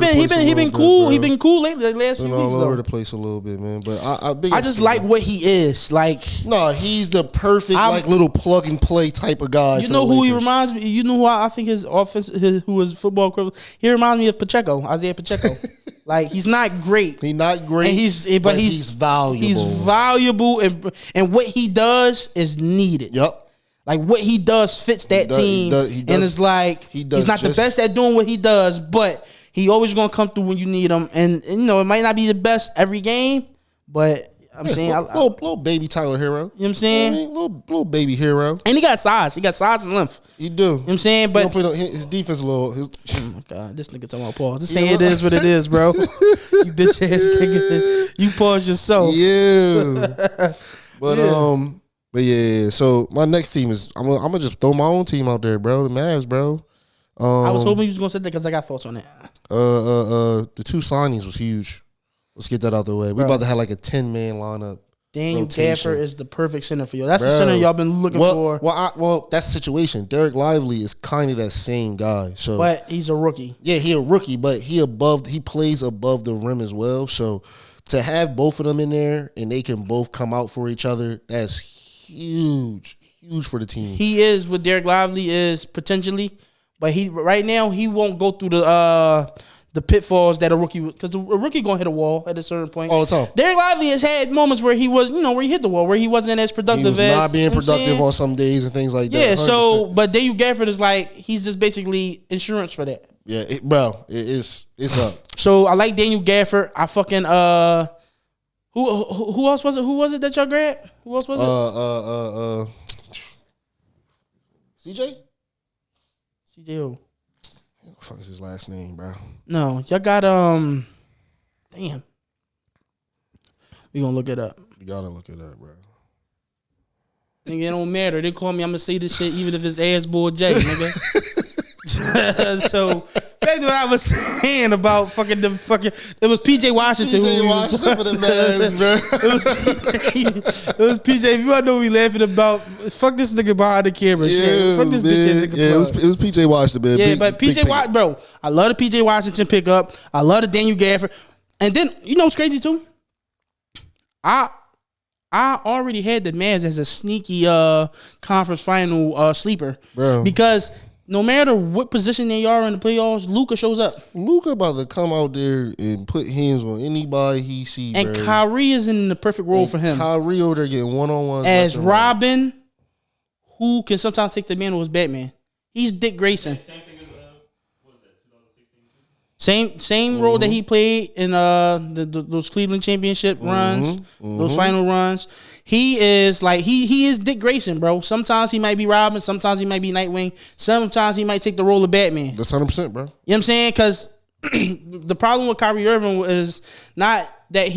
been cool. He been cool lately. The last few weeks, all over the place a little bit, man. But I just like what he is. Like, no, he's the perfect little plug and play type of guy. You know who he reminds me? You know who I think his offense, who his football equivalent. He reminds me of Pacheco, Isaiah Pacheco. Like, he's not great. He's not great, and he's valuable. He's valuable, and what he does is needed. Yep. Like, what he does fits that team. And it's like, he's not the best at doing what he does, but he always going to come through when you need him. And it might not be the best every game, but I'm saying... Little baby Tyler Hero. You know what I'm saying? Little baby hero. And he got size. He got size and length. He do. You know what I'm saying? But his defense a little... Oh, my God. This nigga talking about pause. This saying it is what it is, bro. You bitch ass nigga. You pause yourself. Yeah. But, But yeah, so my next team is I'm gonna just throw my own team out there, bro. The Mavs, bro. I was hoping you was gonna say that because I got thoughts on it. The 2 signings was huge. Let's get that out the way. We about to have like a 10-man lineup Daniel Gafford is the perfect center for you. That's the center y'all been looking for. Well, that's the situation. Derek Lively is kind of that same guy. So, but he's a rookie. Yeah, he a rookie, but he plays above the rim as well. So to have both of them in there and they can both come out for each other, that's huge for the team. He is what Derek Lively is potentially, but right now he won't go through the pitfalls that a rookie, because a rookie gonna hit a wall at a certain point all the time. Derek Lively has had moments where he was, where he hit the wall, where he wasn't as productive. He was not being productive on some days and things like that. Yeah, 100%. So but Daniel Gafford is like, he's just basically insurance for that. Yeah, it's up. So I like Daniel Gafford. I fucking who else was it? Who was it that y'all grabbed? Who else was it? CJ who? What the fuck is his last name, bro? No, y'all got damn. We gonna look it up. You gotta look it up, bro. Nigga, it don't matter. They call me. I'm gonna say this shit even if it's ass bull J, nigga. So back to what I was saying about it was PJ Washington. PJ Washington for the Mavs, bro. It was PJ. If you want to know what we laughing about, fuck this nigga behind the camera. Yeah, fuck this bitch ass nigga. Yeah, it was PJ Washington, man. Yeah, but PJ Washington, bro. I love the PJ Washington pickup. I love the Daniel Gafford. And then you know what's crazy too? I already had the Mavs as a sneaky conference final sleeper, bro. Because no matter what position they are in the playoffs, Luka shows up. Luka about to come out there and put hands on anybody he sees. And Kyrie is in the perfect role for him. Kyrie over there getting one-on-ones. As Robin, who can sometimes take the mantle as Batman. He's Dick Grayson. Same thing as, what was that, 2016? Same role that he played in those Cleveland championship runs, those final runs. He is like he is Dick Grayson, bro. Sometimes he might be Robin, sometimes he might be Nightwing, sometimes he might take the role of Batman. That's 100%, bro. You know what I'm saying? Because the problem with Kyrie Irving is not that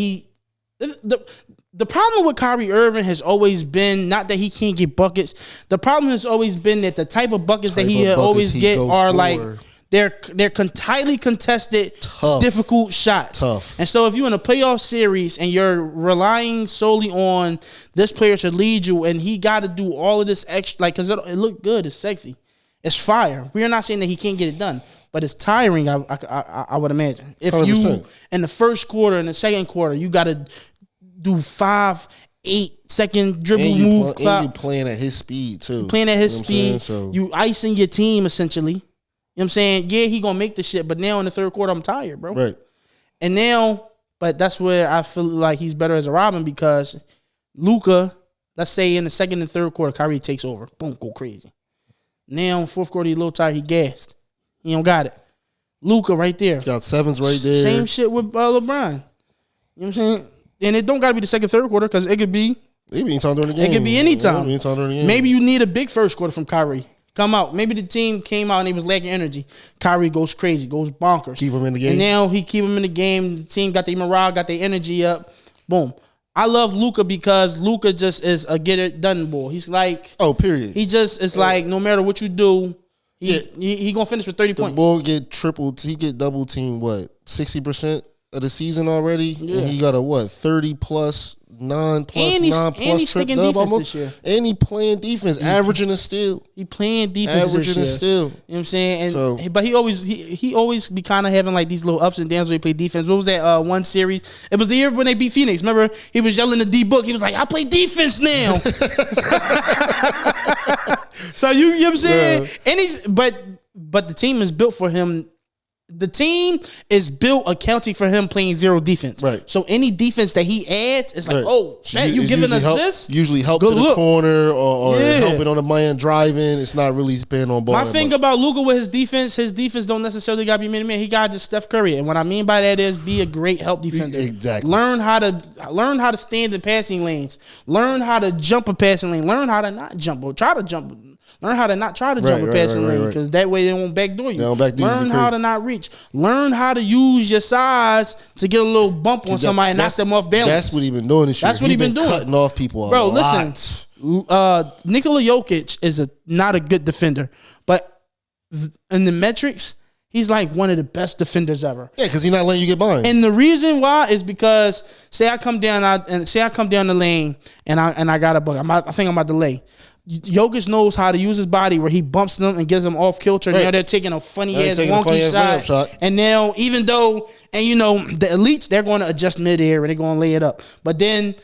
the problem with Kyrie Irving has always been not that he can't get buckets. The problem has always been that the type of buckets that he always get are like they're tightly contested, difficult shots. And so if you're in a playoff series and you're relying solely on this player to lead you, and he got to do all of this extra, like, because it look good, it's sexy, it's fire. We are not saying that he can't get it done, but it's tiring. I would imagine if 100%. You in the first quarter and the second quarter you got to do 5-8 second dribble move. And you playing at his speed too. Playing at his speed, so you icing your team essentially. You know what I'm saying? Yeah, he gonna make the shit, but now in the third quarter, I'm tired, bro. Right. And now, but that's where I feel like he's better as a Robin, because Luka, let's say in the second and third quarter, Kyrie takes over. Boom, go crazy. Now, fourth quarter, he's a little tired. He gassed. He don't got it. Luka right there. Got sevens right there. Same shit with LeBron. You know what I'm saying? And it don't got to be the second, third quarter, because it could be. It could be anytime during the game. It could be anytime. Yeah, maybe you need a big first quarter from Kyrie. Come out. Maybe the team came out and they was lacking energy. Kyrie goes crazy, goes bonkers. Keep him in the game. And now he keep him in the game. The team got their morale, got their energy up. Boom. I love Luka because Luka just is a get it done boy. He's like, period. He just is like, no matter what you do, he gonna finish with 30 points. The ball get tripled. He get double team. 60% of the season already. Yeah. And he got a 30 plus. 9 plus trip dub almost. And he playing defense, averaging a steal. He playing defense, averaging a steal. You know what I'm saying? And but he always be kind of having like these little ups and downs when he play defense. What was that one series? It was the year when they beat Phoenix. Remember, he was yelling at D-Book. He was like, "I play defense now." So you know what I'm saying? Yeah. But the team is built for him. The team is built accounting for him playing zero defense. Right. So any defense that he adds, it's like, oh, man, you giving us this? Usually help to the corner or helping on the man driving. It's not really spin on ball. My thing about Luka with his defense don't necessarily got to be man. He got just Steph Curry. And what I mean by that is be a great help defender. Exactly. Learn how to stand in passing lanes. Learn how to jump a passing lane. Learn how to not jump or try to jump. Learn how to not try to jump a passing lane, because that way they won't backdoor you. Learn how to not reach. Learn how to use your size to get a little bump on somebody and knock them off balance. That's what he been doing this year. That's what he been doing. Cutting off people a lot. Listen, Nikola Jokic is not a good defender, but in the metrics, He's like one of the best defenders ever. Yeah, because he's not letting you get behind. And the reason why is because say I come down the lane and I got a buck. I think I'm about to lay. Jokic knows how to use his body where he bumps them and gives them off kilter. Right. Now they're taking a funny ass wonky shot. And now even though the elites, they're going to adjust midair and they're going to lay it up. But then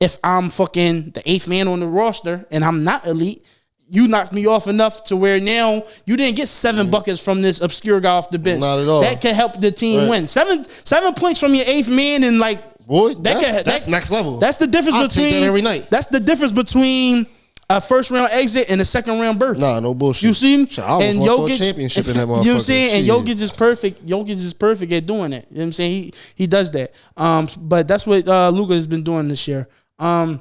if I'm fucking the 8th man on the roster and I'm not elite, you knocked me off enough to where now you didn't get 7 buckets from this obscure guy off the bench. Not at all. That could help the team win. 7 points from your 8th man and boy, that's next level. That's the difference between take that every night. That's the difference between a first round exit and a second round berth. Nah, no bullshit. You see him? And Jokic championship in that motherfucker. You know what I'm saying? And Jokic is perfect. Jokic is perfect at doing it. You know what I'm saying? He does that. But that's what Luka has been doing this year. Bro,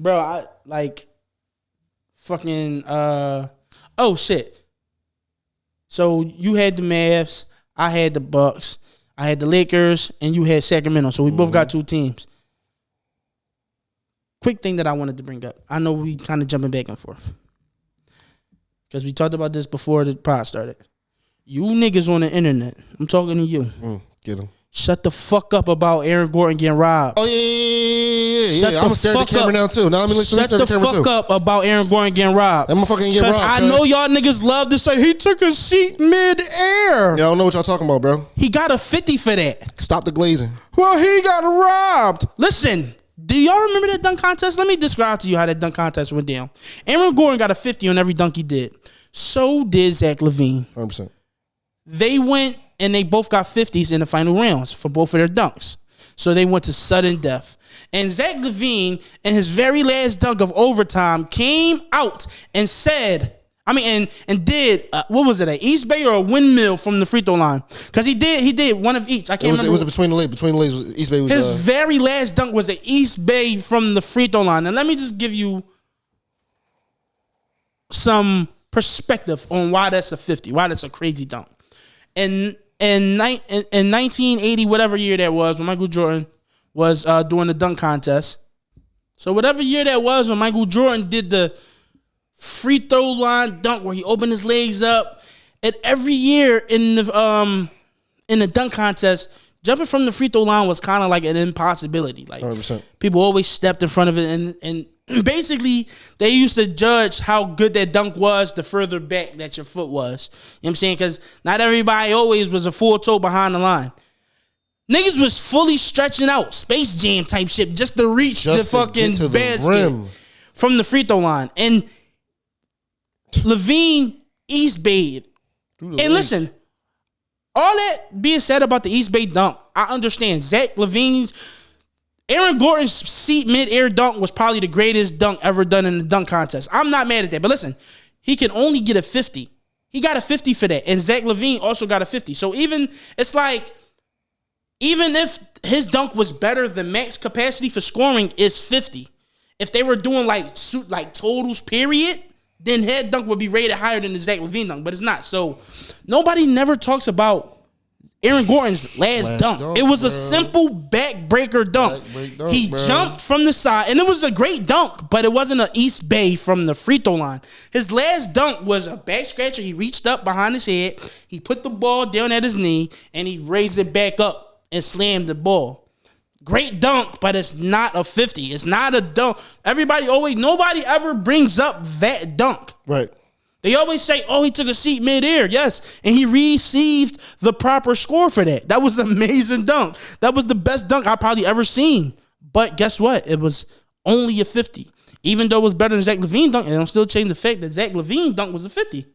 I like fucking oh shit. So you had the Mavs, I had the Bucks, I had the Lakers, and you had Sacramento. So we both got 2 teams. Quick thing that I wanted to bring up. I know we kind of jumping back and forth. Because we talked about this before the pod started. You niggas on the internet, I'm talking to you. Get him. Shut the fuck up about Aaron Gordon getting robbed. Oh, yeah. I'm going to stare at the camera now, too. Now, Shut the fuck up about Aaron Gordon getting robbed. I'm fucking get robbed. Because I know y'all niggas love to say he took a seat mid-air. Yeah, I don't know what y'all talking about, bro. He got a 50 for that. Stop the glazing. Well, he got robbed. Listen, do y'all remember that dunk contest? Let me describe to you how that dunk contest went down. Aaron Gordon got a 50 on every dunk he did. So did Zach LaVine. 100%. They went and they both got 50s in the final rounds for both of their dunks. So they went to sudden death. And Zach LaVine, in his very last dunk of overtime, came out and said, and did, what was it, an East Bay or a windmill from the free throw line? Because he did one of each. I can't remember. It was between the legs. East Bay was. His very last dunk was an East Bay from the free throw line. And let me just give you some perspective on why that's a 50, why that's a crazy dunk. In 1980, whatever year that was, when Michael Jordan was doing the dunk contest. So whatever year that was when Michael Jordan did the free throw line dunk where he opened his legs up, and every year in the dunk contest, jumping from the free throw line was kind of like an impossibility. Like 100%. People always stepped in front of it, and basically they used to judge how good that dunk was the further back that your foot was. You know what I'm saying? Because not everybody always was a full toe behind the line. Niggas was fully stretching out, Space Jam type shit, just to reach the fucking basket from the free throw line. And LaVine East Bayed. And listen, all that being said about the East Bay dunk, I understand. Zach LaVine's, Aaron Gordon's seat mid-air dunk was probably the greatest dunk ever done in the dunk contest. I'm not mad at that. But listen, he can only get a 50. He got a 50 for that. And Zach LaVine also got a 50. So even if his dunk was better, the max capacity for scoring is 50. If they were doing like totals, period, then head dunk would be rated higher than the Zach LaVine dunk, but it's not. So nobody never talks about Aaron Gordon's last dunk. It was a simple backbreaker dunk. He jumped from the side, and it was a great dunk, but it wasn't an East Bay from the free throw line. His last dunk was a back scratcher. He reached up behind his head, he put the ball down at his knee, and he raised it back up and slammed the ball. Great dunk, but it's not a 50. It's not a dunk. Nobody ever brings up that dunk. Right. They always say, oh, he took a seat mid-air. Yes. And he received the proper score for that. That was an amazing dunk. That was the best dunk I've probably ever seen. But guess what? It was only a 50. Even though it was better than Zach LaVine dunk, and it'll still change the fact that Zach LaVine dunk was a 50.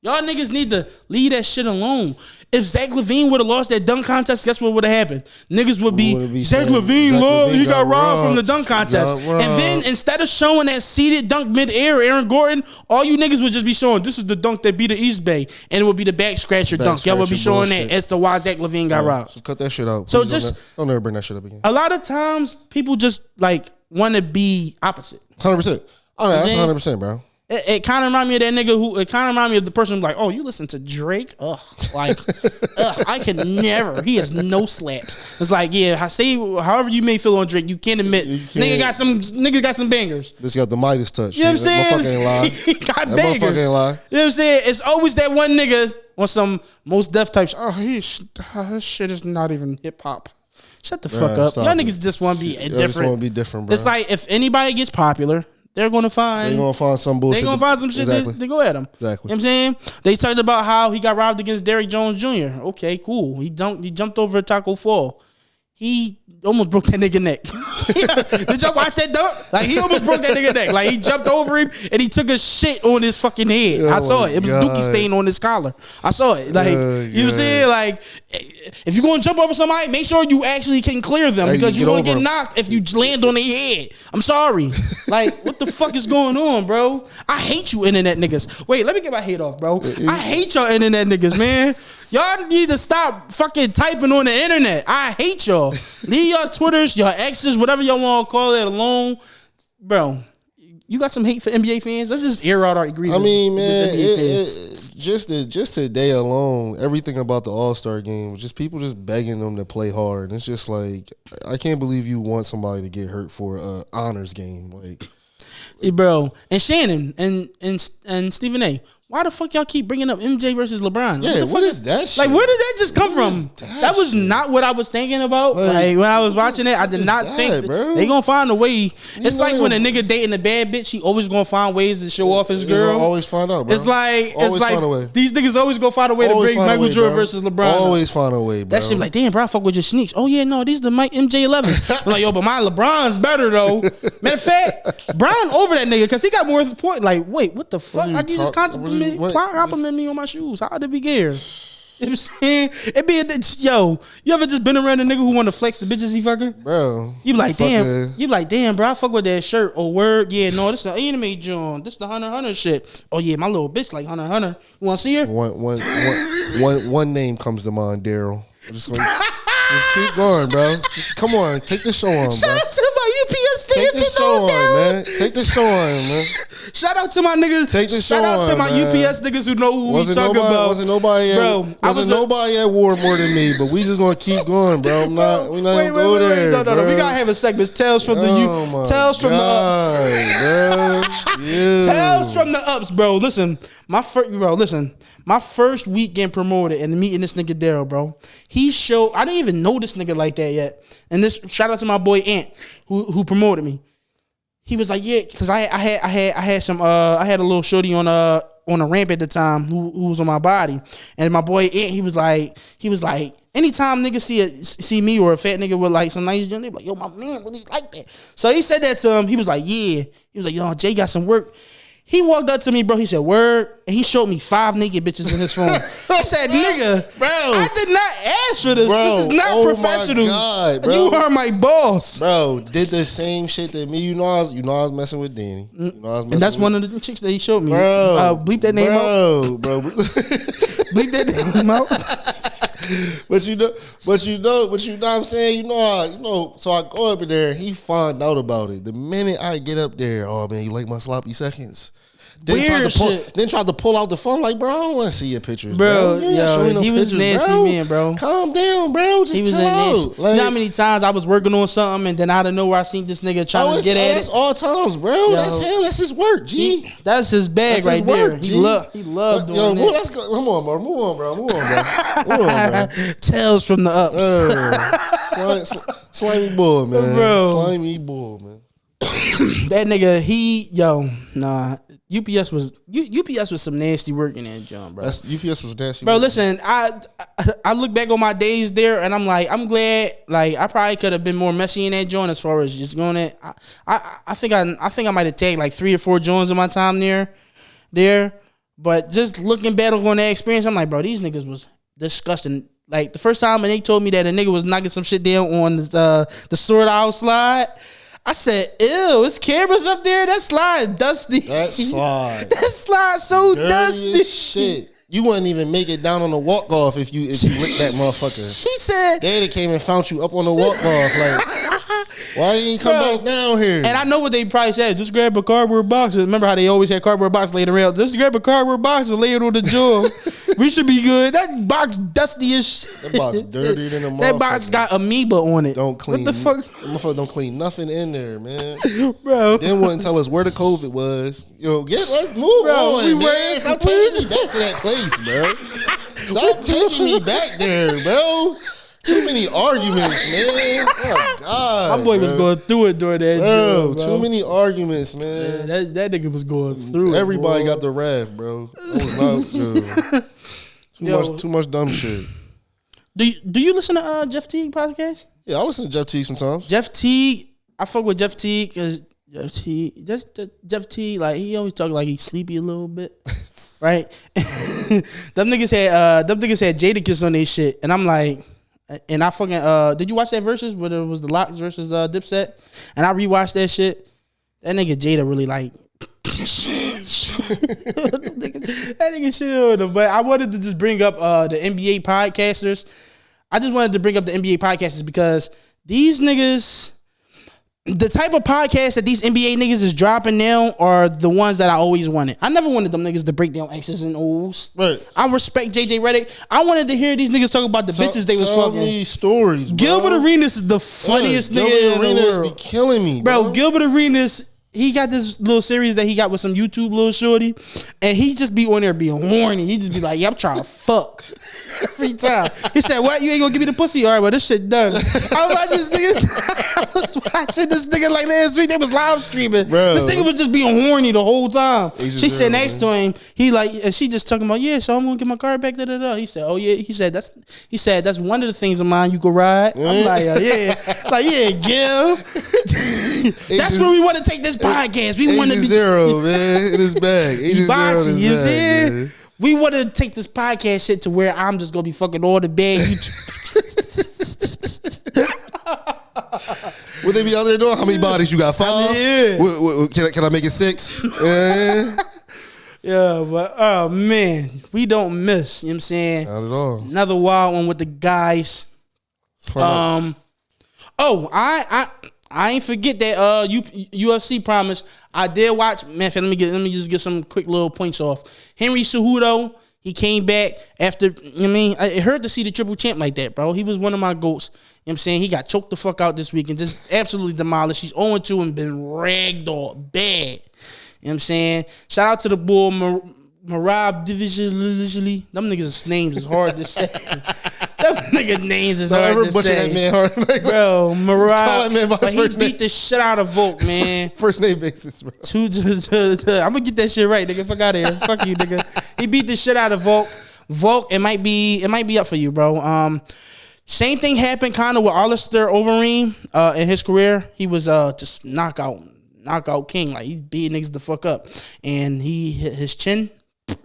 Y'all niggas need to leave that shit alone. If Zach LaVine would have lost that dunk contest, guess what would have happened? Niggas would be Zach LaVine, he got robbed from the dunk contest. And then instead of showing that seated dunk mid-air, Aaron Gordon, all you niggas would just be showing, this is the dunk that beat the East Bay. And it would be the back scratcher dunk. Y'all would be showing that as to why Zach LaVine got robbed. So cut that shit out. So just don't ever bring that shit up again. A lot of times, people just want to be opposite. 100%. Oh, no, that's 100%, bro. It kind of remind me of that nigga it kind of remind me of the person who's like, oh, you listen to Drake? Ugh. I could never. He has no slaps. It's like, yeah, I say however you may feel on Drake, you can't admit. Nigga got some bangers. This got the Midas touch. You know what I'm saying? Motherfucker ain't lie. He got that bangers. Motherfucker ain't lie. You know what I'm saying? It's always that one nigga on some Most Def type. His shit is not even hip hop. Shut the fuck up. Y'all niggas just want to be different. Just want to be different, bro. It's like if anybody gets popular, they're gonna find some bullshit. They're gonna find some shit to go at him. Exactly. You know what I'm saying? They talked about how he got robbed against Derrick Jones Jr. Okay, cool. He jumped over Taco Fall. He almost broke that nigga neck. Did y'all watch that dunk? Like, he almost broke that nigga neck. Like, he jumped over him and he took a shit on his fucking head. I saw it. It was Dookie stain on his collar. I saw it. Like, you know what I'm saying? Like, if you're going to jump over somebody, make sure you actually can clear them because you're going to get knocked if you land on their head. I'm sorry. Like, what the fuck is going on, bro? I hate you internet niggas. Wait, let me get my head off, bro. I hate y'all internet niggas, man. Y'all need to stop fucking typing on the internet. I hate y'all. Leave your Twitters, your exes, whatever y'all want to call it alone. Bro, you got some hate for NBA fans? Let's just air out our agreement. I mean, man, just today alone, everything about the All-Star game was just people just begging them to play hard. And it's just like, I can't believe you want somebody to get hurt for an honors game. Like, bro, and Shannon and Stephen A. Why the fuck y'all keep bringing up MJ versus LeBron? Yeah, what is that shit? Like, where did that just come from? That was not what I was thinking about. Like when I was watching it, I did not think they gonna find a way. It's like when a nigga dating a bad bitch, he always gonna find ways to show off his girl. Always find out, bro. It's like these niggas always gonna find a way to bring Michael Jordan versus LeBron. Always find a way, bro. That shit like, damn, bro, I fuck with your sneaks. Oh yeah, no, these the Mike MJ11s. I'm like, yo, but my LeBron's better though. Matter of fact, Brown over that nigga because he got more of a point. Like, wait, what the fuck? I just compliment me on my shoes. How did we get here? You know what I'm saying? You ever just been around a nigga who want to flex the bitches he fucking? Bro. You be like, damn, bro, I fuck with that shirt. Or word, yeah, no, this is the anime John. This the Hunter shit. Oh yeah, my little bitch like Hunter. You want to see her? One name comes to mind, Daryl. Just keep going, bro. Just come on, take the show on, bro. Shout out to my UPS niggas. Take the show on, man. Take the show on, man. Shout out to my niggas. Take the show on, Shout out to my UPS niggas who know who we talking about. Wasn't nobody at war more than me, but we just gonna keep going, bro. We not gonna go there. No. We gotta have a segment. Tales from the ups. Tales from the ups, bro. Listen, my first week getting promoted and meeting this nigga Daryl, bro. I didn't even know this nigga like that yet. And this shout out to my boy Ant who promoted me. He was like, yeah, because I had a little shorty on a ramp at the time who was on my body, and my boy Ant, he was like, anytime niggas see me or a fat nigga with like some nice junk, they be like, yo, my man really like that. So he said that to him. He was like, yeah. He was like, yo, Jay got some work. He walked up to me, bro. He said, word. And he showed me 5 naked bitches in his phone. I said, nigga, bro, I did not ask for this. This is not professional. My God, bro. You are my boss. Bro, did the same shit that me. You know I was messing with Danny. And that's one of the chicks that he showed me. Bro, bleep that name out. Bro. Bleep that name out. But you know what I'm saying? So I go up in there and he find out about it. The minute I get up there, oh man, you like my sloppy seconds? Then tried to pull out the phone like, bro, I don't want to see your pictures, bro. He was nasty, man, bro. Calm down, bro. Just chill out. Like, you know how many times I was working on something and then out of nowhere I seen this nigga trying to get at it? That's all times, bro. That's him. That's his work, G. That's his bag right there. He loved doing that. Let's go. Come on, bro. Move on, bro. Tales from the ups. Slimy bull, man. Bro. Slimy bull, man. That nigga, UPS was some nasty work in that joint, bro. UPS was nasty. Bro, listen, I look back on my days there, and I'm like, I'm glad. Like, I probably could have been more messy in that joint as far as just going there. I think I might have taken like 3 or 4 joints in my time there. But just looking back on that experience, I'm like, bro, these niggas was disgusting. Like the first time when they told me that a nigga was knocking some shit down on the Sword Out slide. I said, ew, it's cameras up there? That slide dusty. That slide so dirty dusty. As shit. You wouldn't even make it down on the walk-off if you licked that motherfucker. She said... They came and found you up on the walk-off. Like, why you ain't come back down here? And I know what they probably said. Just grab a cardboard box. Remember how they always had cardboard box laid around? Just grab a cardboard box and lay it on the jaw. We should be good. That box dusty as shit. That box dirtier than a motherfucker. That box got amoeba on it. Don't clean. What the fuck? Motherfucker don't clean nothing in there, man. Bro. Then wouldn't tell us where the COVID was. Yo, let's move on, man. Stop taking me back to that place, bro. Stop taking me back there, bro. Too many arguments, man. Oh God, my boy was going through it during that. Bro, too many arguments, man. That nigga was going through it. Everybody got the wrath, bro. That was not good. Too much dumb shit. Do you listen to Jeff Teague podcast? Yeah, I listen to Jeff Teague sometimes. Jeff Teague, I fuck with Jeff Teague because Jeff Teague, like he always talk like he's sleepy a little bit, right? Them niggas had Jadakiss on their shit, and I'm like, and I fucking did you watch that versus where it was the Locks versus Dipset? And I rewatched that shit. That nigga Jada really like that nigga shit on him. But I wanted to just bring up the NBA podcasters. I just wanted to bring up the NBA podcasters because these niggas, the type of podcast that these NBA niggas is dropping now are the ones that I always wanted. I never wanted them niggas to break down X's and O's. Right. I respect JJ Redick. I wanted to hear these niggas talk about the bitches they was fucking. Tell me stories, bro. Gilbert Arenas is the funniest nigga in the world. Be killing me, bro. Gilbert Arenas, he got this little series that he got with some YouTube little shorty, and he just be on there being horny. He just be like, yeah, I'm trying to fuck every time. He said, what? You ain't gonna give me the pussy? All right, well, this shit done. I was watching this nigga like last week. They was live streaming. Bro. This nigga was just being horny the whole time. She said next to him, he like, and she just talking about, yeah, so I'm gonna get my car back, da da da. He said, oh yeah. He said, that's one of the things of mine you could ride. I'm like, yeah. Like, yeah, Gil. That's where we want to take this podcast. We want to be zero, man, in his bag. Hibachi, you see? We want to take this podcast shit to where I'm just gonna be fucking all the bad YouTube. Would they be out there doing? How many bodies you got? 5? Can I make it 6? Yeah, but oh man, we don't miss. You know what I'm saying? Not at all. Another wild one with the guys. I ain't forget that UFC promise. I did watch. Man, let me just get some quick little points off. Henry Cejudo, he came back after. I mean, it hurt to see the triple champ like that, bro. He was one of my goats. You know what I'm saying? He got choked the fuck out this week and just absolutely demolished. He's 0-2 and been ragged all bad. You know what I'm saying? Shout out to the bull Marab Division. Them niggas' names is hard to say. Them nigga names is hard to say. That man hard. Like, bro, Marab. But he beat the shit out of Volk, man. First name basis, bro. I'm gonna get that shit right, nigga. Fuck out of here. Fuck you, nigga. He beat the shit out of Volk. Volk, it might be up for you, bro. Same thing happened kind of with Alistair Overeem in his career. He was just knockout king. Like, he's beating niggas the fuck up. And his chin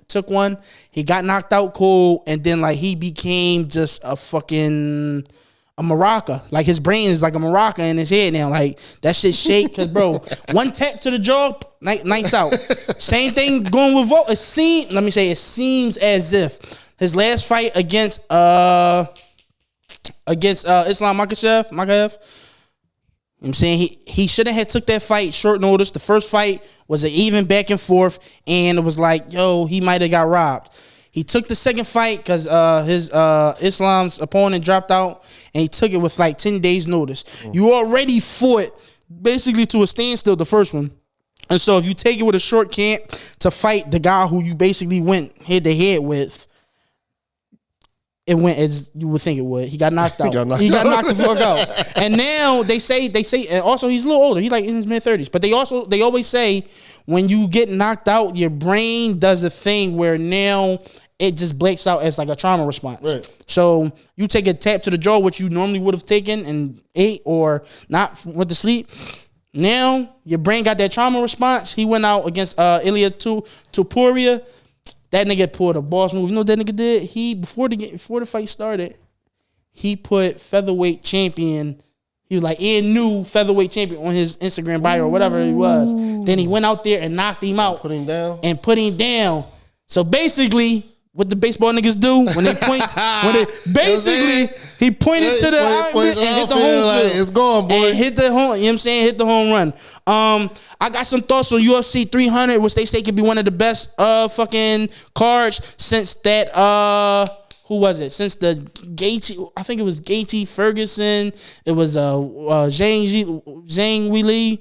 took one. He got knocked out cold, and then like he became just a maraca. Like, his brain is like a maraca in his head now. Like, that shit shake, cause bro, one tap to the jaw, nights out. Same thing going with Volk. It seems as if his last fight against Islam Makhachev, I'm saying he shouldn't have took that fight short notice. The first fight was an even back and forth, and it was like, yo, he might have got robbed. He took the second fight because his Islam's opponent dropped out, and he took it with like 10 days notice. You already fought basically to a standstill the first one. And so if you take it with a short camp to fight the guy who you basically went head to head with, it went as you would think it would. He got knocked out. He got knocked the fuck out. And now they say, and also he's a little older. He's like in his mid-30s. But they always say when you get knocked out, your brain does a thing where now it just breaks out as like a trauma response. Right. So you take a tap to the jaw, which you normally would have taken and ate or not went to sleep. Now your brain got that trauma response. He went out against Ilia Topuria. That nigga pulled a boss move. You know what that nigga did? He before the fight started, he put featherweight champion. He was like new featherweight champion on his Instagram bio or whatever it was. Then he went out there and knocked him out. Put him down. So basically, what the baseball niggas do when they point, he pointed to the outfit and hit the home field. It's gone, boy. And hit the home. You know what I'm saying? Hit the home run. I got some thoughts on UFC 300, which they say could be one of the best fucking cards since that who was it? Since the Gaethje, I think it was Gaethje Ferguson. It was Zhang Weili.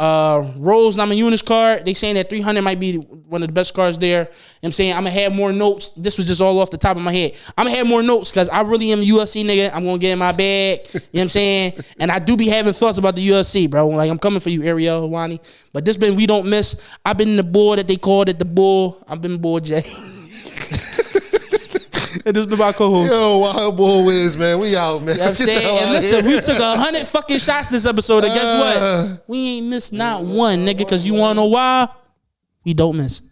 Rose Namajunas card. They saying that 300 might be one of the best cards there. You know what I'm saying? I'm going to have more notes. This was just all off the top of my head. I'm going to have more notes because I really am a UFC nigga. I'm going to get in my bag. You know what I'm saying? And I do be having thoughts about the UFC, bro. Like, I'm coming for you, Ariel Helwani. But this been We Don't Miss. I've been the bull that they called it the bull. I've been Bull J. And this been my co-host. Yo, Wild Bull Wiz, man. We out, man. You know what I'm saying? And listen, we took 100 fucking shots this episode. And guess what? We ain't missed not one, nigga. Because you want to know why? We don't miss.